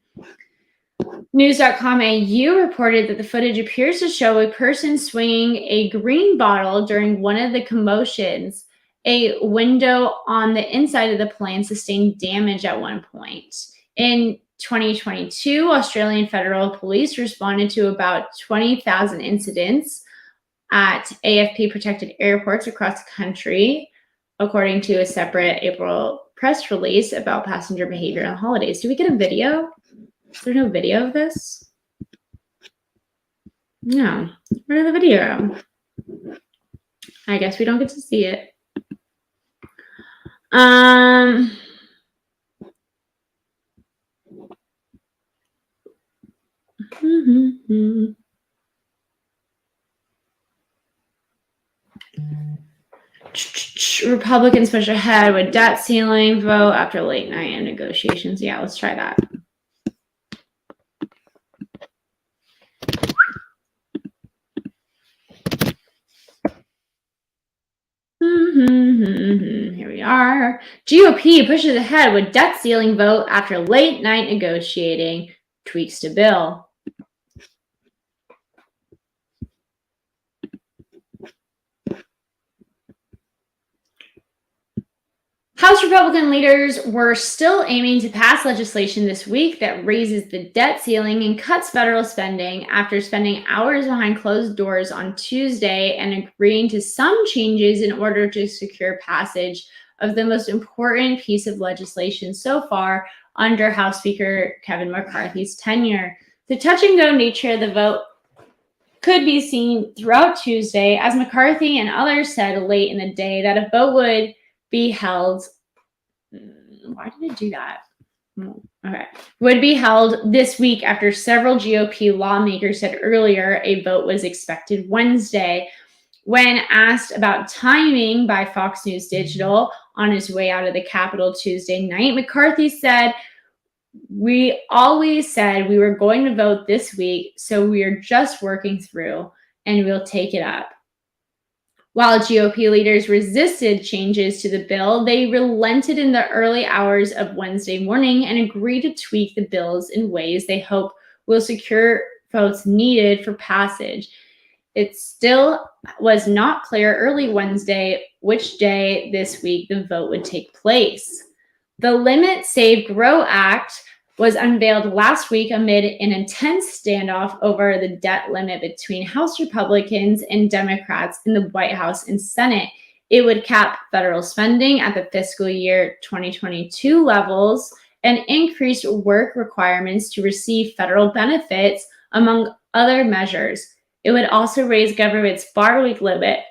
A: News.com.au reported that the footage appears to show a person swinging a green bottle during one of the commotions. A window on the inside of the plane sustained damage at one point. In 2022, Australian Federal Police responded to about 20,000 incidents at AFP-protected airports across the country, according to a separate April press release about passenger behavior on holidays. Do we get a video? Is there no video of this? No. Where's the video? I guess we don't get to see it. Republicans push ahead with debt ceiling vote after late night and negotiations. Yeah, let's try that. Here we are. GOP pushes ahead with debt ceiling vote after late night negotiating, tweaks to bill. House Republican leaders were still aiming to pass legislation this week that raises the debt ceiling and cuts federal spending after spending hours behind closed doors on Tuesday and agreeing to some changes in order to secure passage of the most important piece of legislation so far under House Speaker Kevin McCarthy's tenure. The touch-and-go nature of the vote could be seen throughout Tuesday, as McCarthy and others said late in the day that a vote would be held. Why did it do that? Okay. Would be held this week after several GOP lawmakers said earlier a vote was expected Wednesday. When asked about timing by Fox News Digital on his way out of the Capitol Tuesday night, McCarthy said, "We always said we were going to vote this week, so we are just working through, and we'll take it up." While GOP leaders resisted changes to the bill, they relented in the early hours of Wednesday morning and agreed to tweak the bills in ways they hope will secure votes needed for passage. It still was not clear early Wednesday which day this week the vote would take place. The Limit, Save, Grow Act was unveiled last week amid an intense standoff over the debt limit between House Republicans and Democrats in the White House and Senate. It would cap federal spending at the fiscal year 2022 levels and increase work requirements to receive federal benefits, among other measures. It would also raise government's borrowing limit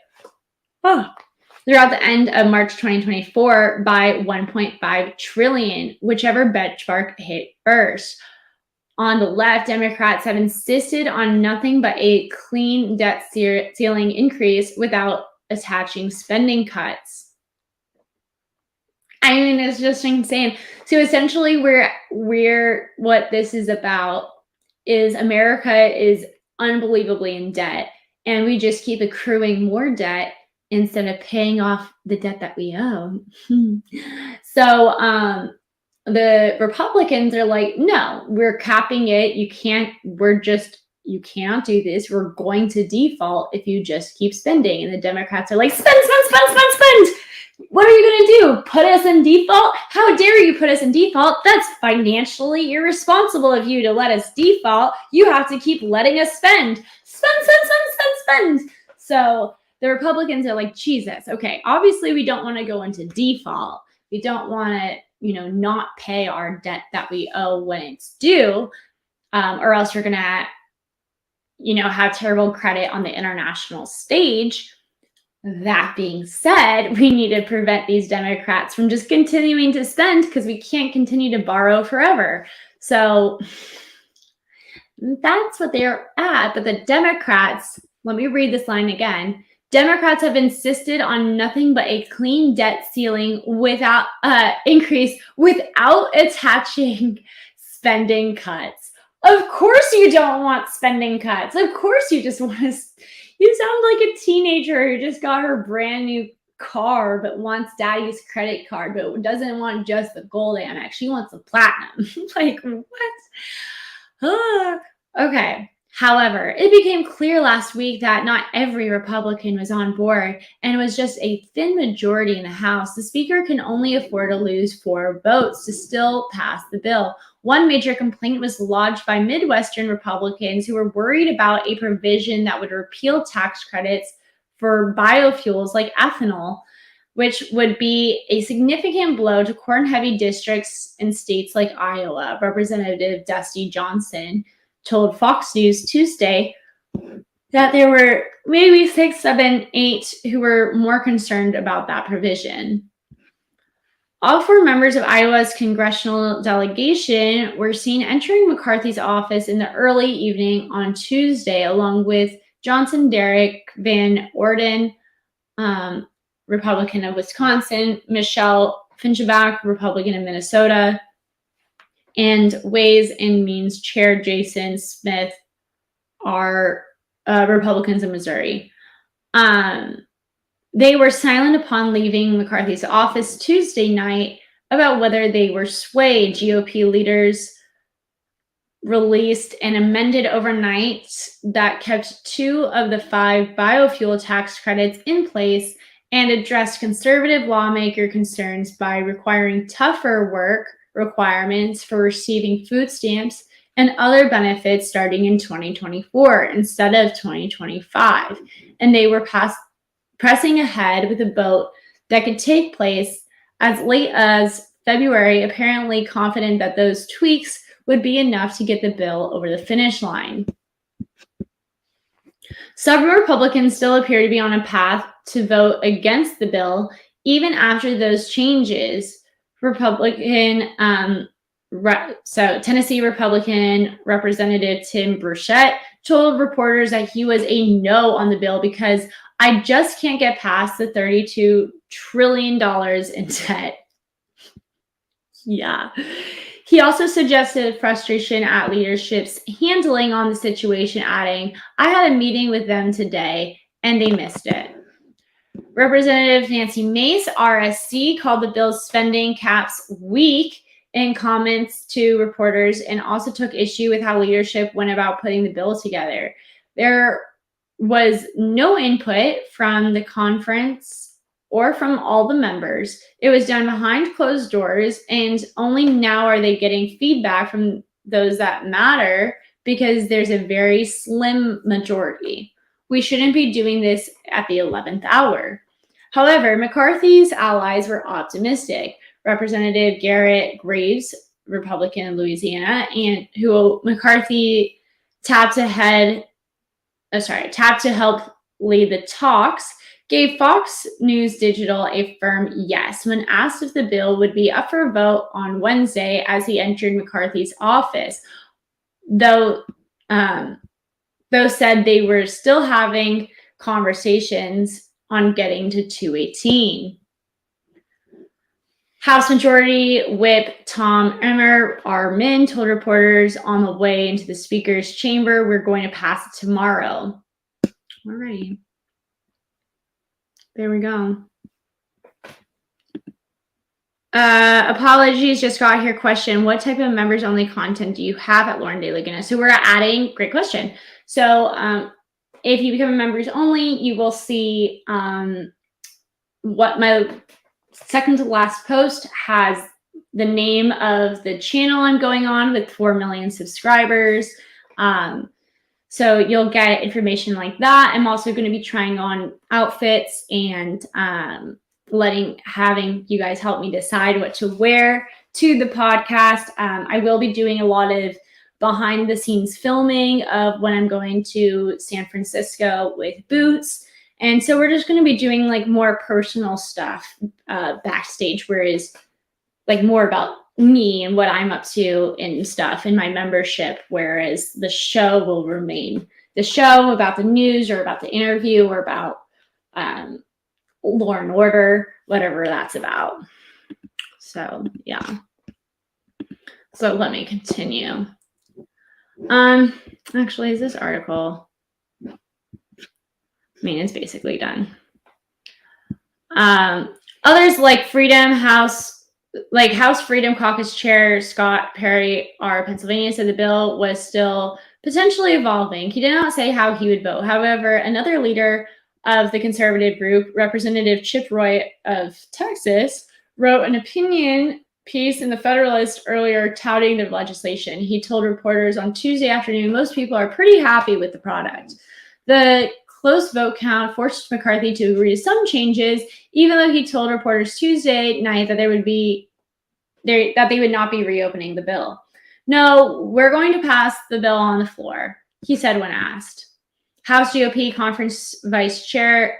A: throughout the end of March 2024 by 1.5 trillion, whichever benchmark hit first. On the left, Democrats have insisted on nothing but a clean debt ceiling increase without attaching spending cuts. I mean, it's just insane. So essentially, we're what this is about is America is unbelievably in debt, and we just keep accruing more debt instead of paying off the debt that we owe. So the Republicans are like, no, we're capping it. You can't do this. We're going to default if you just keep spending. And the Democrats are like, spend. What are you going to do? Put us in default? How dare you put us in default? That's financially irresponsible of you to let us default. You have to keep letting us spend. Spend. So the Republicans are like, Jesus, okay, obviously we don't want to go into default. We don't want to, not pay our debt that we owe when it's due, or else you're going to, have terrible credit on the international stage. That being said, we need to prevent these Democrats from just continuing to spend because we can't continue to borrow forever. So that's what they're at. But the Democrats, let me read this line again. Democrats have insisted on nothing but a clean debt ceiling without increase without attaching spending cuts. Of course you don't want spending cuts. Of course you just want to. You sound like a teenager who just got her brand new car but wants daddy's credit card but doesn't want just the gold Amex. She wants the platinum. Like, what? Okay. However, it became clear last week that not every Republican was on board, and it was just a thin majority in the House. The Speaker can only afford to lose 4 votes to still pass the bill. One major complaint was lodged by Midwestern Republicans who were worried about a provision that would repeal tax credits for biofuels like ethanol, which would be a significant blow to corn-heavy districts in states like Iowa. Representative Dusty Johnson told Fox News Tuesday that there were maybe 6, 7, 8 who were more concerned about that provision. All 4 members of Iowa's congressional delegation were seen entering McCarthy's office in the early evening on Tuesday, along with Johnson Derek Van Orden, Republican of Wisconsin, Michelle Finchenbach, Republican of Minnesota, and Ways and Means Chair Jason Smith are Republicans of Missouri. They were silent upon leaving McCarthy's office Tuesday night about whether they were swayed. GOP leaders released an amended overnight that kept 2 of the 5 biofuel tax credits in place and addressed conservative lawmaker concerns by requiring tougher work requirements for receiving food stamps and other benefits starting in 2024 instead of 2025. And they were pressing ahead with a vote that could take place as late as February, apparently confident that those tweaks would be enough to get the bill over the finish line. Several Republicans still appear to be on a path to vote against the bill, even after those changes. Tennessee Republican Representative Tim Burchett told reporters that he was a no on the bill because I just can't get past the $32 trillion in debt. Yeah. He also suggested frustration at leadership's handling on the situation, adding, I had a meeting with them today and they missed it. Representative Nancy Mace, RSC, called the bill's spending caps weak in comments to reporters and also took issue with how leadership went about putting the bill together. There was no input from the conference or from all the members. It was done behind closed doors, and only now are they getting feedback from those that matter because there's a very slim majority. We shouldn't be doing this at the 11th hour. However, McCarthy's allies were optimistic. Representative Garrett Graves, Republican of Louisiana, and who McCarthy tapped to help lead the talks, gave Fox News Digital a firm yes when asked if the bill would be up for a vote on Wednesday as he entered McCarthy's office, though said they were still having conversations on getting to 218. House Majority Whip Tom Emmer Min told reporters on the way into the Speaker's chamber, "We're going to pass it tomorrow." All right. There we go. Apologies, just got here. Question: what type of members only content do you have at Lauren DeLaguna? So we're adding, great question. So if you become a members only, you will see what my second to last post has the name of the channel I'm going on with 4 million subscribers. So you'll get information like that. I'm also going to be trying on outfits and having you guys help me decide what to wear to the podcast. I will be doing a lot of behind the scenes filming of when I'm going to San Francisco with Boots. And so we're just going to be doing like more personal stuff backstage, whereas like more about me and what I'm up to and stuff in my membership, whereas the show will remain the show about the news or about the interview or about Law and Order, whatever that's about. So yeah. So let me continue. Actually, is this article? I mean, it's basically done. Others like House Freedom Caucus Chair Scott Perry, R. Pennsylvania, said the bill was still potentially evolving. He did not say how he would vote. However, another leader of the conservative group, Representative Chip Roy of Texas, wrote an opinion piece in the Federalist earlier touting the legislation. He told reporters on Tuesday afternoon most people are pretty happy with the product. The close vote count forced McCarthy to agree to some changes, even though he told reporters Tuesday night that they would not be reopening the bill. "No, we're going to pass the bill on the floor," he said when asked. House GOP Conference Vice Chair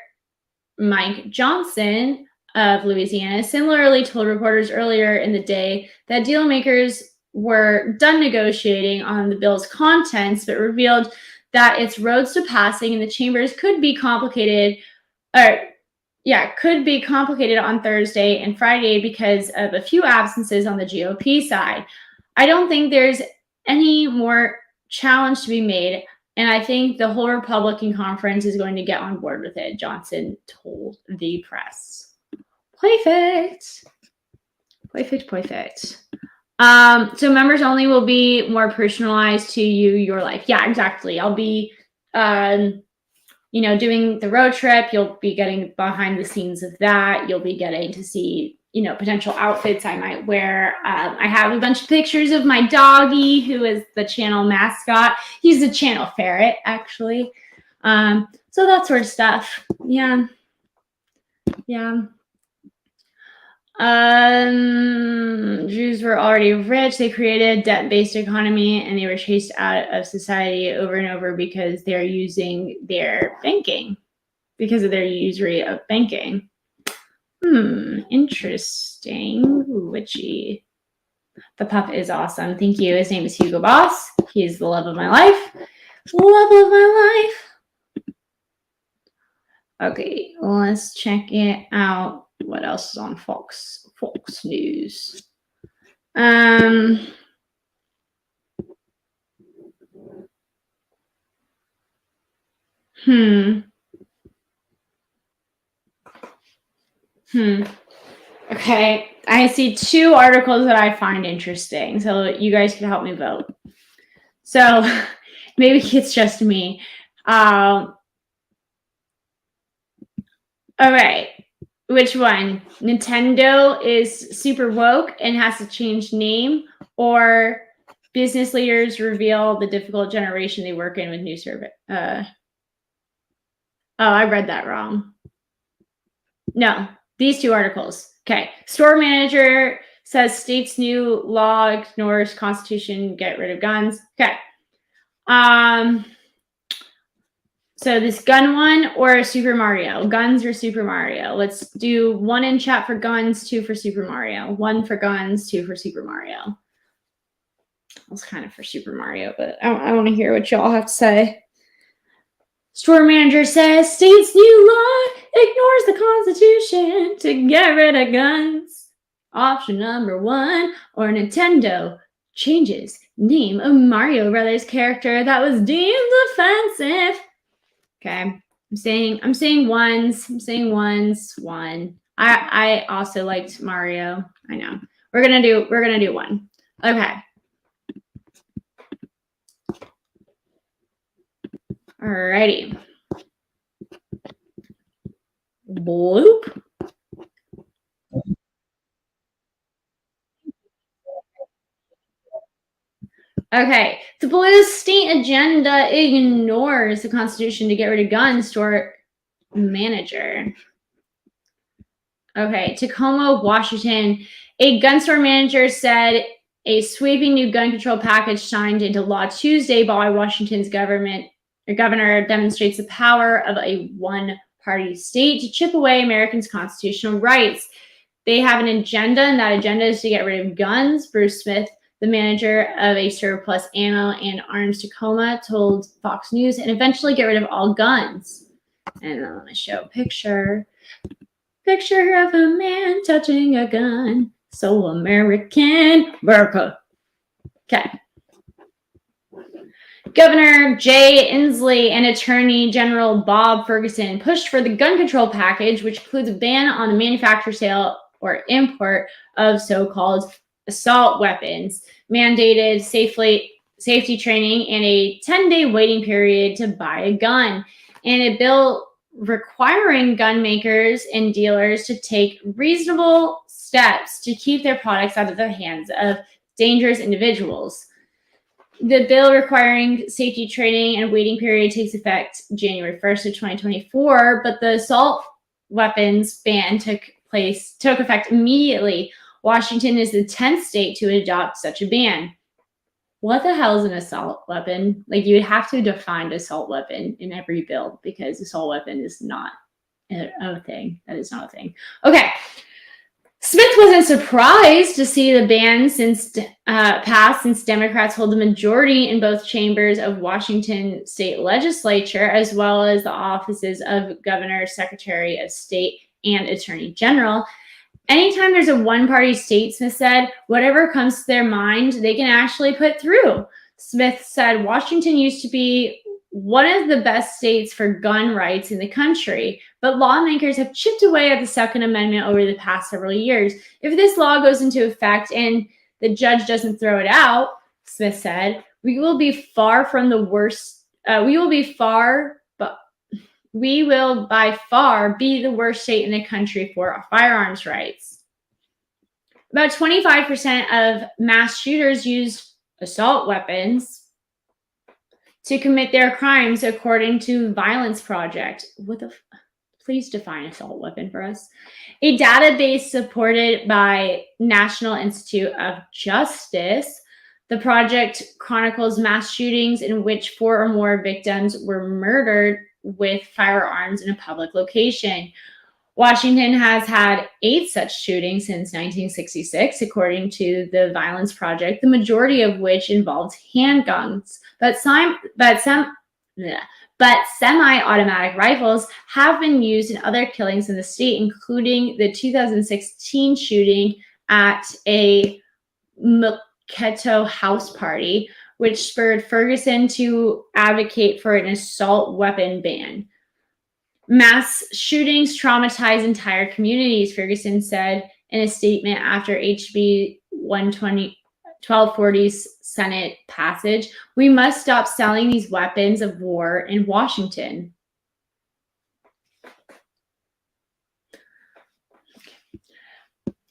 A: Mike Johnson of Louisiana similarly told reporters earlier in the day that deal makers were done negotiating on the bill's contents, but revealed that its roads to passing in the chambers could be complicated on Thursday and Friday because of a few absences on the GOP side. "I don't think there's any more challenge to be made, and I think the whole Republican conference is going to get on board with it," Johnson told the press. Perfect. So members only will be more personalized to your life. Yeah, exactly. I'll be, doing the road trip. You'll be getting behind the scenes of that. You'll be getting to see, potential outfits I might wear. I have a bunch of pictures of my doggy, who is the channel mascot. He's the channel ferret, actually. So that sort of stuff. Yeah. Jews were already rich. They created a debt-based economy, and they were chased out of society over and over because they're using their banking, because of their usury of banking. Interesting. Witchy. The pup is awesome. Thank you. His name is Hugo Boss. He's the love of my life. Okay, let's check it out. What else is on Fox News? Okay, I see 2 articles that I find interesting, so you guys can help me vote. So maybe it's just me. All right. Which one? Nintendo is super woke and has to change name, or business leaders reveal the difficult generation they work in with new service? I read that wrong. No, these 2 articles. Okay. Store manager says state's new law ignores Constitution, get rid of guns. Okay. So this gun one or Super Mario? Guns or Super Mario? Let's do 1 in chat for guns, 2 for Super Mario. 1 for guns, 2 for Super Mario. I was kind of for Super Mario, but I want to hear what y'all have to say. Store manager says state's new law ignores the Constitution to get rid of guns. Option number 1, or Nintendo changes name of Mario Brothers character that was deemed offensive. Okay, I'm saying ones. I'm saying ones. 1. I also liked Mario. I know. We're gonna do 1. Okay. Alrighty. Bloop. Okay. The blue state agenda ignores the Constitution to get rid of guns. Store manager. Okay. Tacoma, Washington. A gun store manager said a sweeping new gun control package signed into law Tuesday by Washington's governor demonstrates the power of a one-party state to chip away Americans' constitutional rights. They have an agenda, and that agenda is to get rid of guns. Bruce Smith, the manager of a surplus ammo and arms Tacoma, told Fox News, and eventually get rid of all guns. And I'm going to show a picture. Picture of a man touching a gun. So American. America. Okay. Governor Jay Inslee and Attorney General Bob Ferguson pushed for the gun control package, which includes a ban on the manufacture, sale, or import of so-called assault weapons, mandated safety training, and a 10-day waiting period to buy a gun, and a bill requiring gun makers and dealers to take reasonable steps to keep their products out of the hands of dangerous individuals. The bill requiring safety training and waiting period takes effect January 1st of 2024, but the assault weapons ban took effect immediately. Washington is the 10th state to adopt such a ban. What the hell is an assault weapon? Like, you would have to define assault weapon in every bill, because assault weapon is not a thing. That is not a thing. Okay. Smith wasn't surprised to see the ban pass, since Democrats hold the majority in both chambers of Washington state legislature, as well as the offices of Governor, Secretary of State, and Attorney General. Anytime there's a one-party state, Smith said, whatever comes to their mind, they can actually put through. Smith said Washington used to be one of the best states for gun rights in the country, but lawmakers have chipped away at the Second Amendment over the past several years. If this law goes into effect and the judge doesn't throw it out, Smith said, we will by far be the worst state in the country for firearms rights. About 25% of mass shooters use assault weapons to commit their crimes, according to Violence Project. Please define assault weapon for us. A database supported by National Institute of Justice. The project chronicles mass shootings in which 4 or more victims were murdered with firearms in a public location. Washington has had 8 such shootings since 1966, according to the Violence Project, the majority of which involved handguns. But semi-automatic rifles have been used in other killings in the state, including the 2016 shooting at a Keto house party, which spurred Ferguson to advocate for an assault weapon ban. Mass shootings traumatize entire communities, Ferguson said in a statement after HB 1240's Senate passage. We must stop selling these weapons of war in Washington.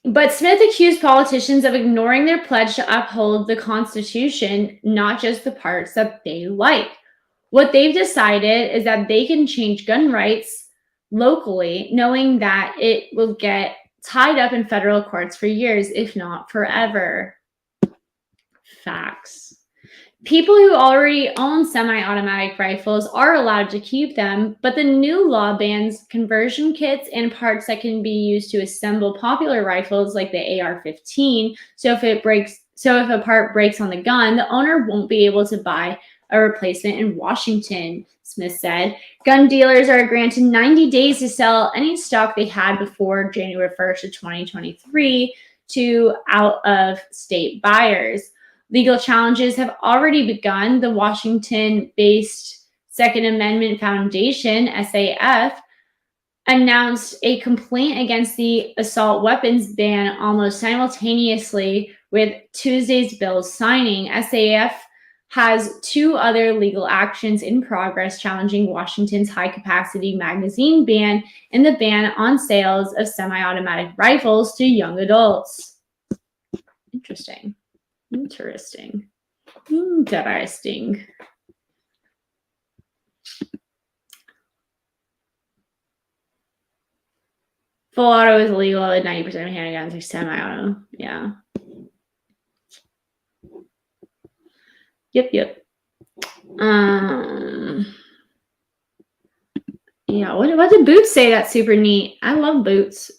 A: But Smith accused politicians of ignoring their pledge to uphold the Constitution, not just the parts that they like. What they've decided is that they can change gun rights locally, knowing that it will get tied up in federal courts for years, if not forever. Facts.
B: People who already own semi-automatic rifles are allowed to keep them, but the new law bans conversion kits and parts that can be used to assemble popular rifles like the AR-15. So if a part breaks on the gun, the owner won't be able to buy a replacement in Washington, Smith said. Gun dealers are granted 90 days to sell any stock they had before January 1st of 2023 to out-of-state buyers. Legal challenges have already begun. The Washington-based Second Amendment Foundation, SAF, announced a complaint against the assault weapons ban almost simultaneously with Tuesday's bill's signing. SAF has 2 other legal actions in progress challenging Washington's high-capacity magazine ban and the ban on sales of semi-automatic rifles to young adults. Interesting. Full auto is illegal at 90% of handguns are semi-auto. Yeah. Yep. Yeah, what did Boots say that's super neat? I love Boots.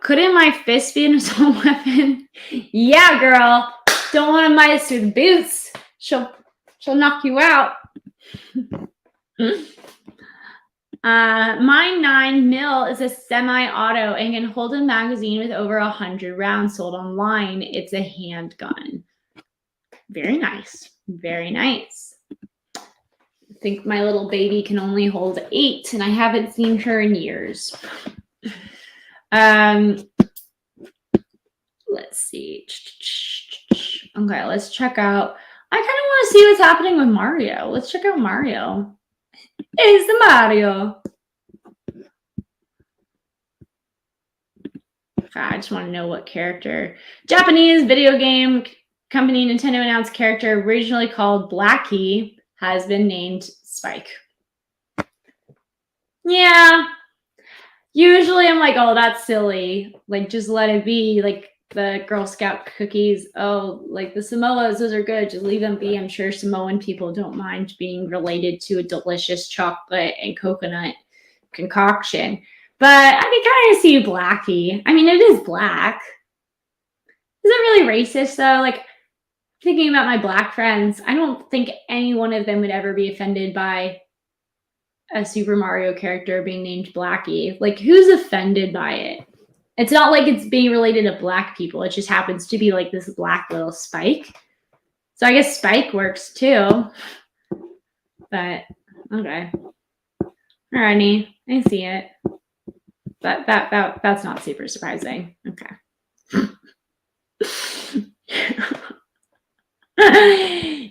B: Couldn't my fist be an assault weapon? Yeah, girl. Don't want to miss with Boots. She'll knock you out. My 9mm is a semi-auto and can hold a magazine with over 100 rounds sold online. It's a handgun. Very nice. I think my little baby can only hold 8, and I haven't seen her in years. Let's see. Okay, let's check out. I kind of want to see what's happening with Mario. Let's check out Mario. It's the Mario. I just want to know what character. Japanese video game company Nintendo announced character originally called Blackie has been named Spike. Yeah. Usually I'm like, oh, that's silly. Like, just let it be. Like the Girl Scout cookies. Oh, like the Samoas, those are good. Just leave them be. I'm sure Samoan people don't mind being related to a delicious chocolate and coconut concoction. But I can kind of see Blackie. I mean, it is black. Is it really racist, though? Like, thinking about my black friends, I don't think any one of them would ever be offended by a Super Mario character being named Blackie. Like, who's offended by it? It's not like it's being related to black people. It just happens to be like this black little Spike. So I guess Spike works too. But, okay. Alrighty, I see it. That's not super surprising. Okay.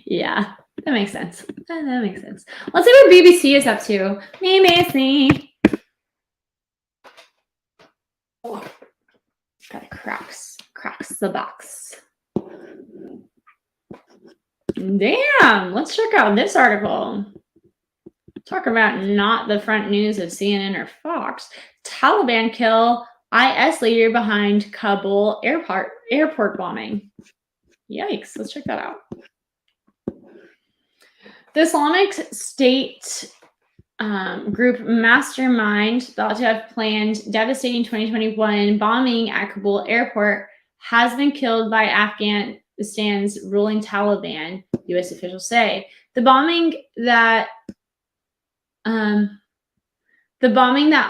B: Yeah, that makes sense. That makes sense. Let's see what BBC is up to. BBC. Oh, gotta cracks the box. Damn, let's check out this article. Talk about not the front news of CNN or Fox. Taliban kill IS leader behind Kabul airport bombing. Yikes, let's check that out. The Islamic State group mastermind thought to have planned devastating 2021 bombing at Kabul airport has been killed by Afghanistan's ruling Taliban, U.S. officials say. The bombing that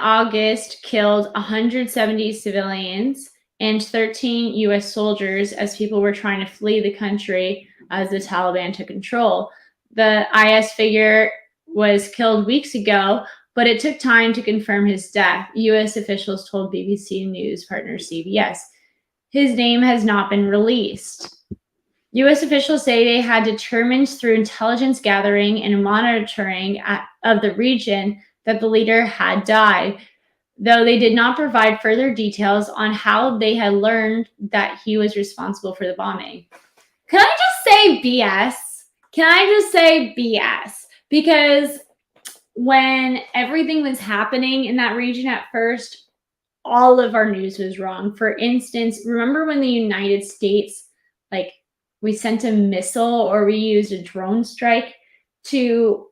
B: August killed 170 civilians and 13 U.S. soldiers as people were trying to flee the country as the Taliban took control. The IS figure was killed weeks ago, but it took time to confirm his death, U.S. officials told BBC News partner CBS. His name has not been released. U.S. officials say they had determined through intelligence gathering and monitoring of the region that the leader had died, though they did not provide further details on how they had learned that he was responsible for the bombing. Can I just say BS? Because when everything was happening in that region at first, all of our news was wrong. For instance, remember when the United States we sent a missile or we used a drone strike to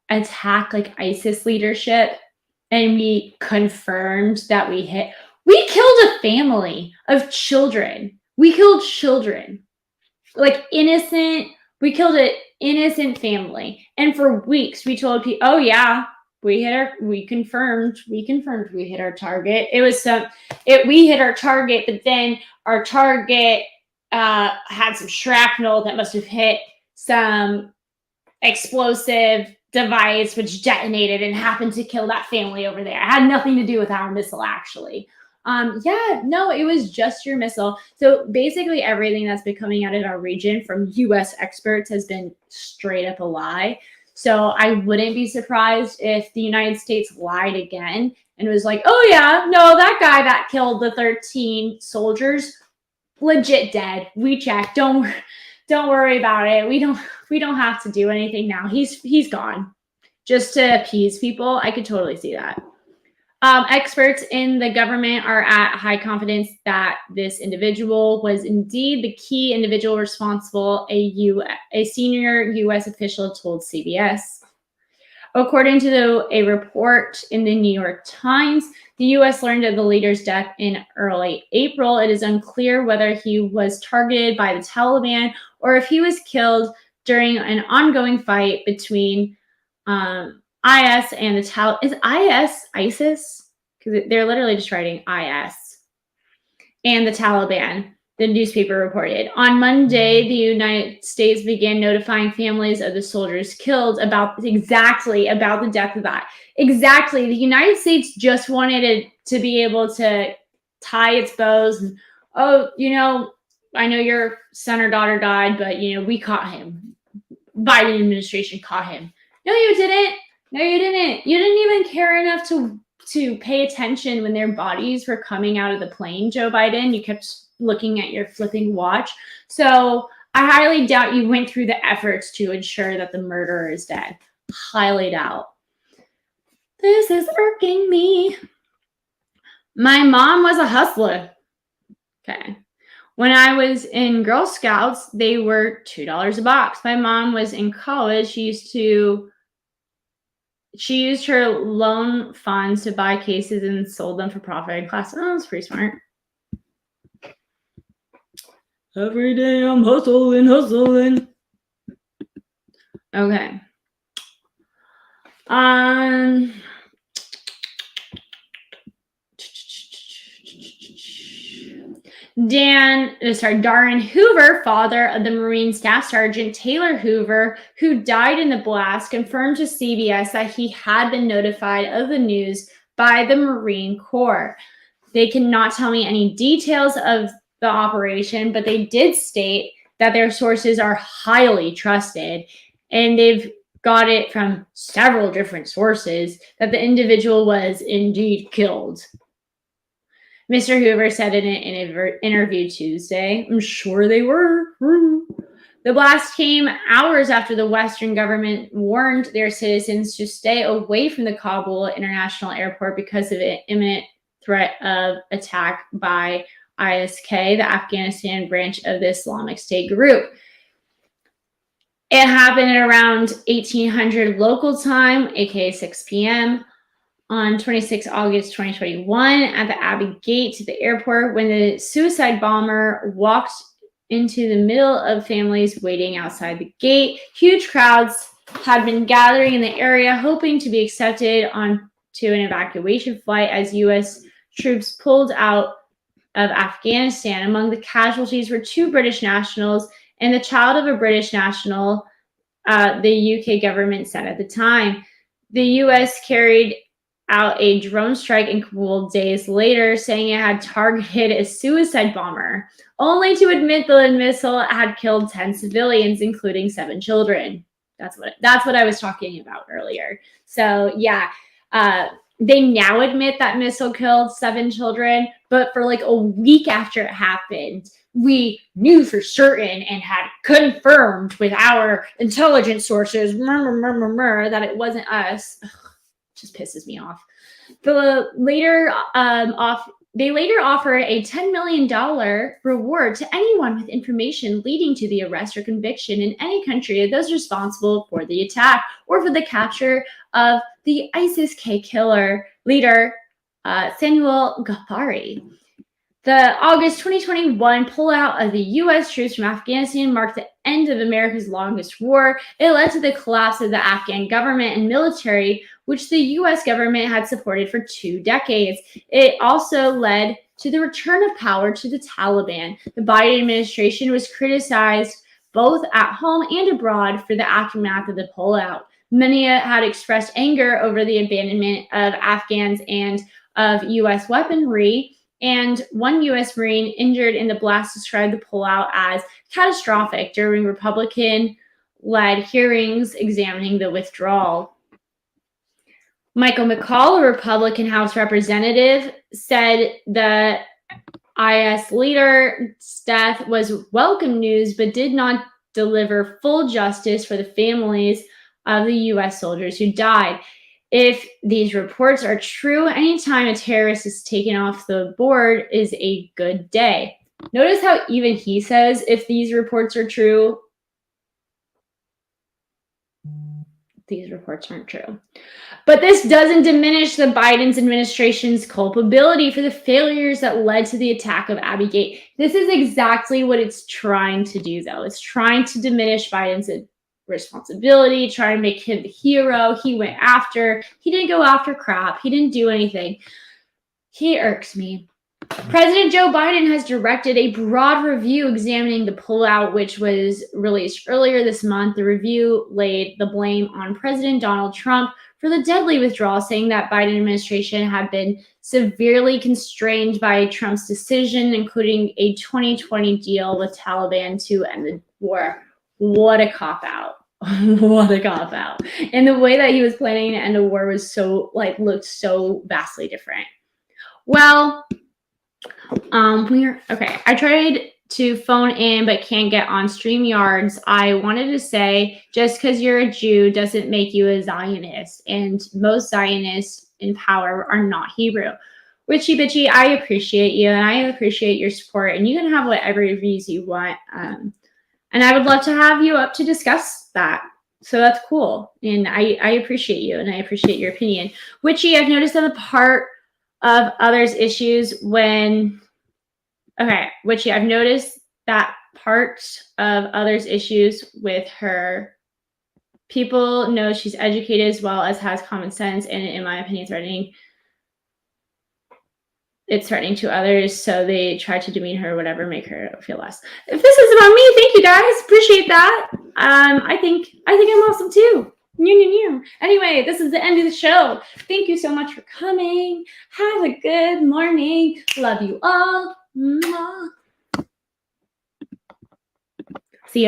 B: attack like ISIS leadership, and we confirmed that we killed a family of children. We killed children, like innocent. We killed an innocent family, and for weeks we told people, "Oh yeah, we confirmed we hit our target." We hit our target, but then our target had some shrapnel that must have hit some explosive device which detonated and happened to kill that family over there. It had nothing to do with our missile, actually. It was just your missile. So basically everything that's been coming out of our region from US experts has been straight up a lie. So I wouldn't be surprised if the United States lied again and was like, oh yeah, no, that guy that killed the 13 soldiers, legit dead. We checked. Don't worry about it. We don't have to do anything now. He's gone. Just to appease people. I could totally see that. Experts in the government are at high confidence that this individual was indeed the key individual responsible, a senior U.S. official told CBS. According to a report in the New York Times, the U.S. learned of the leader's death in early April. It is unclear whether he was targeted by the Taliban or if he was killed during an ongoing fight between IS and the Taliban. Is ISIS? Because they're literally just writing IS. And the Taliban, the newspaper reported. On Monday, the United States began notifying families of the soldiers killed about the death of that. Exactly. The United States just wanted it to be able to tie its bows. And, oh, I know your son or daughter died, but, we caught him. Biden administration caught him. No, you didn't. No, you didn't. You didn't even care enough to pay attention when their bodies were coming out of the plane, Joe Biden. You kept looking at your flipping watch. So I highly doubt you went through the efforts to ensure that the murderer is dead. Highly doubt. This is irking me. My mom was a hustler. Okay. When I was in Girl Scouts, they were $2 a box. My mom was in college. She used her loan funds to buy cases and sold them for profit in class. Oh, that's pretty smart. Every day I'm hustling. Okay. Darren Hoover, father of the Marine Staff Sergeant Taylor Hoover, who died in the blast, confirmed to CBS that he had been notified of the news by the Marine Corps. They cannot tell me any details of the operation, but they did state that their sources are highly trusted, and they've got it from several different sources that the individual was indeed killed. Mr. Hoover said in an interview Tuesday, I'm sure they were. The blast came hours after the Western government warned their citizens to stay away from the Kabul International Airport because of an imminent threat of attack by ISK, the Afghanistan branch of the Islamic State group. It happened at around 1800 local time, aka 6 p.m., on 26 August 2021 at the Abbey Gate to the airport when the suicide bomber walked into the middle of families waiting outside the gate. Huge crowds had been gathering in the area hoping to be accepted onto an evacuation flight as U.S. troops pulled out of Afghanistan. Among the casualties were 2 British nationals and the child of a British national, the UK government said at the time. The U.S. carried out a drone strike in Kabul days later, saying it had targeted a suicide bomber, only to admit the missile had killed 10 civilians, including 7 children. That's what I was talking about earlier. So yeah, they now admit that missile killed 7 children, but for like a week after it happened, we knew for certain and had confirmed with our intelligence sources that it wasn't us. Just pisses me off. The later They later offered a $10 million reward to anyone with information leading to the arrest or conviction in any country of those responsible for the attack or for the capture of the ISIS-K killer leader, Samuel Ghaffari. The August 2021 pullout of the U.S. troops from Afghanistan marked the end of America's longest war. It led to the collapse of the Afghan government and military, which the U.S. government had supported for 2 decades. It also led to the return of power to the Taliban. The Biden administration was criticized both at home and abroad for the aftermath of the pullout. Many had expressed anger over the abandonment of Afghans and of U.S. weaponry. And one U.S. Marine injured in the blast described the pullout as catastrophic during Republican-led hearings examining the withdrawal. Michael McCall, a Republican House representative, said the IS leader's death was welcome news, but did not deliver full justice for the families of the U.S. soldiers who died. If these reports are true, anytime a terrorist is taken off the board is a good day. Notice how even he says, if these reports are true, these reports aren't true. But this doesn't diminish the Biden's administration's culpability for the failures that led to the attack of Abbey Gate. This is exactly what it's trying to do, though. It's trying to diminish Biden's responsibility, try to make him the hero. He didn't go after crap. He didn't do anything. He irks me. President Joe Biden has directed a broad review examining the pullout, which was released earlier this month. The review laid the blame on President Donald Trump for the deadly withdrawal, saying that Biden administration had been severely constrained by Trump's decision, including a 2020 deal with Taliban to end the war. What a cop-out. What a cop-out. And the way that he was planning to end a war was looked so vastly different. Well, I tried to phone in but can't get on StreamYards. I wanted to say, just because you're a Jew doesn't make you a Zionist. And most Zionists in power are not Hebrew. Witchy bitchy, I appreciate you and I appreciate your support. And you can have whatever views you want. And I would love to have you up to discuss that. So that's cool. And I appreciate you and I appreciate your opinion. Witchy, I've noticed on the part of others' issues Witchy, I've noticed that part of others' issues with her. People know she's educated as well as has common sense. And in my opinion, it's threatening to others, so they try to demean her or whatever, make her feel less. If this is about me, thank you guys. Appreciate that. I think I'm awesome too. Anyway, this is the end of the show. Thank you so much for coming. Have a good morning. Love you all. See you tomorrow.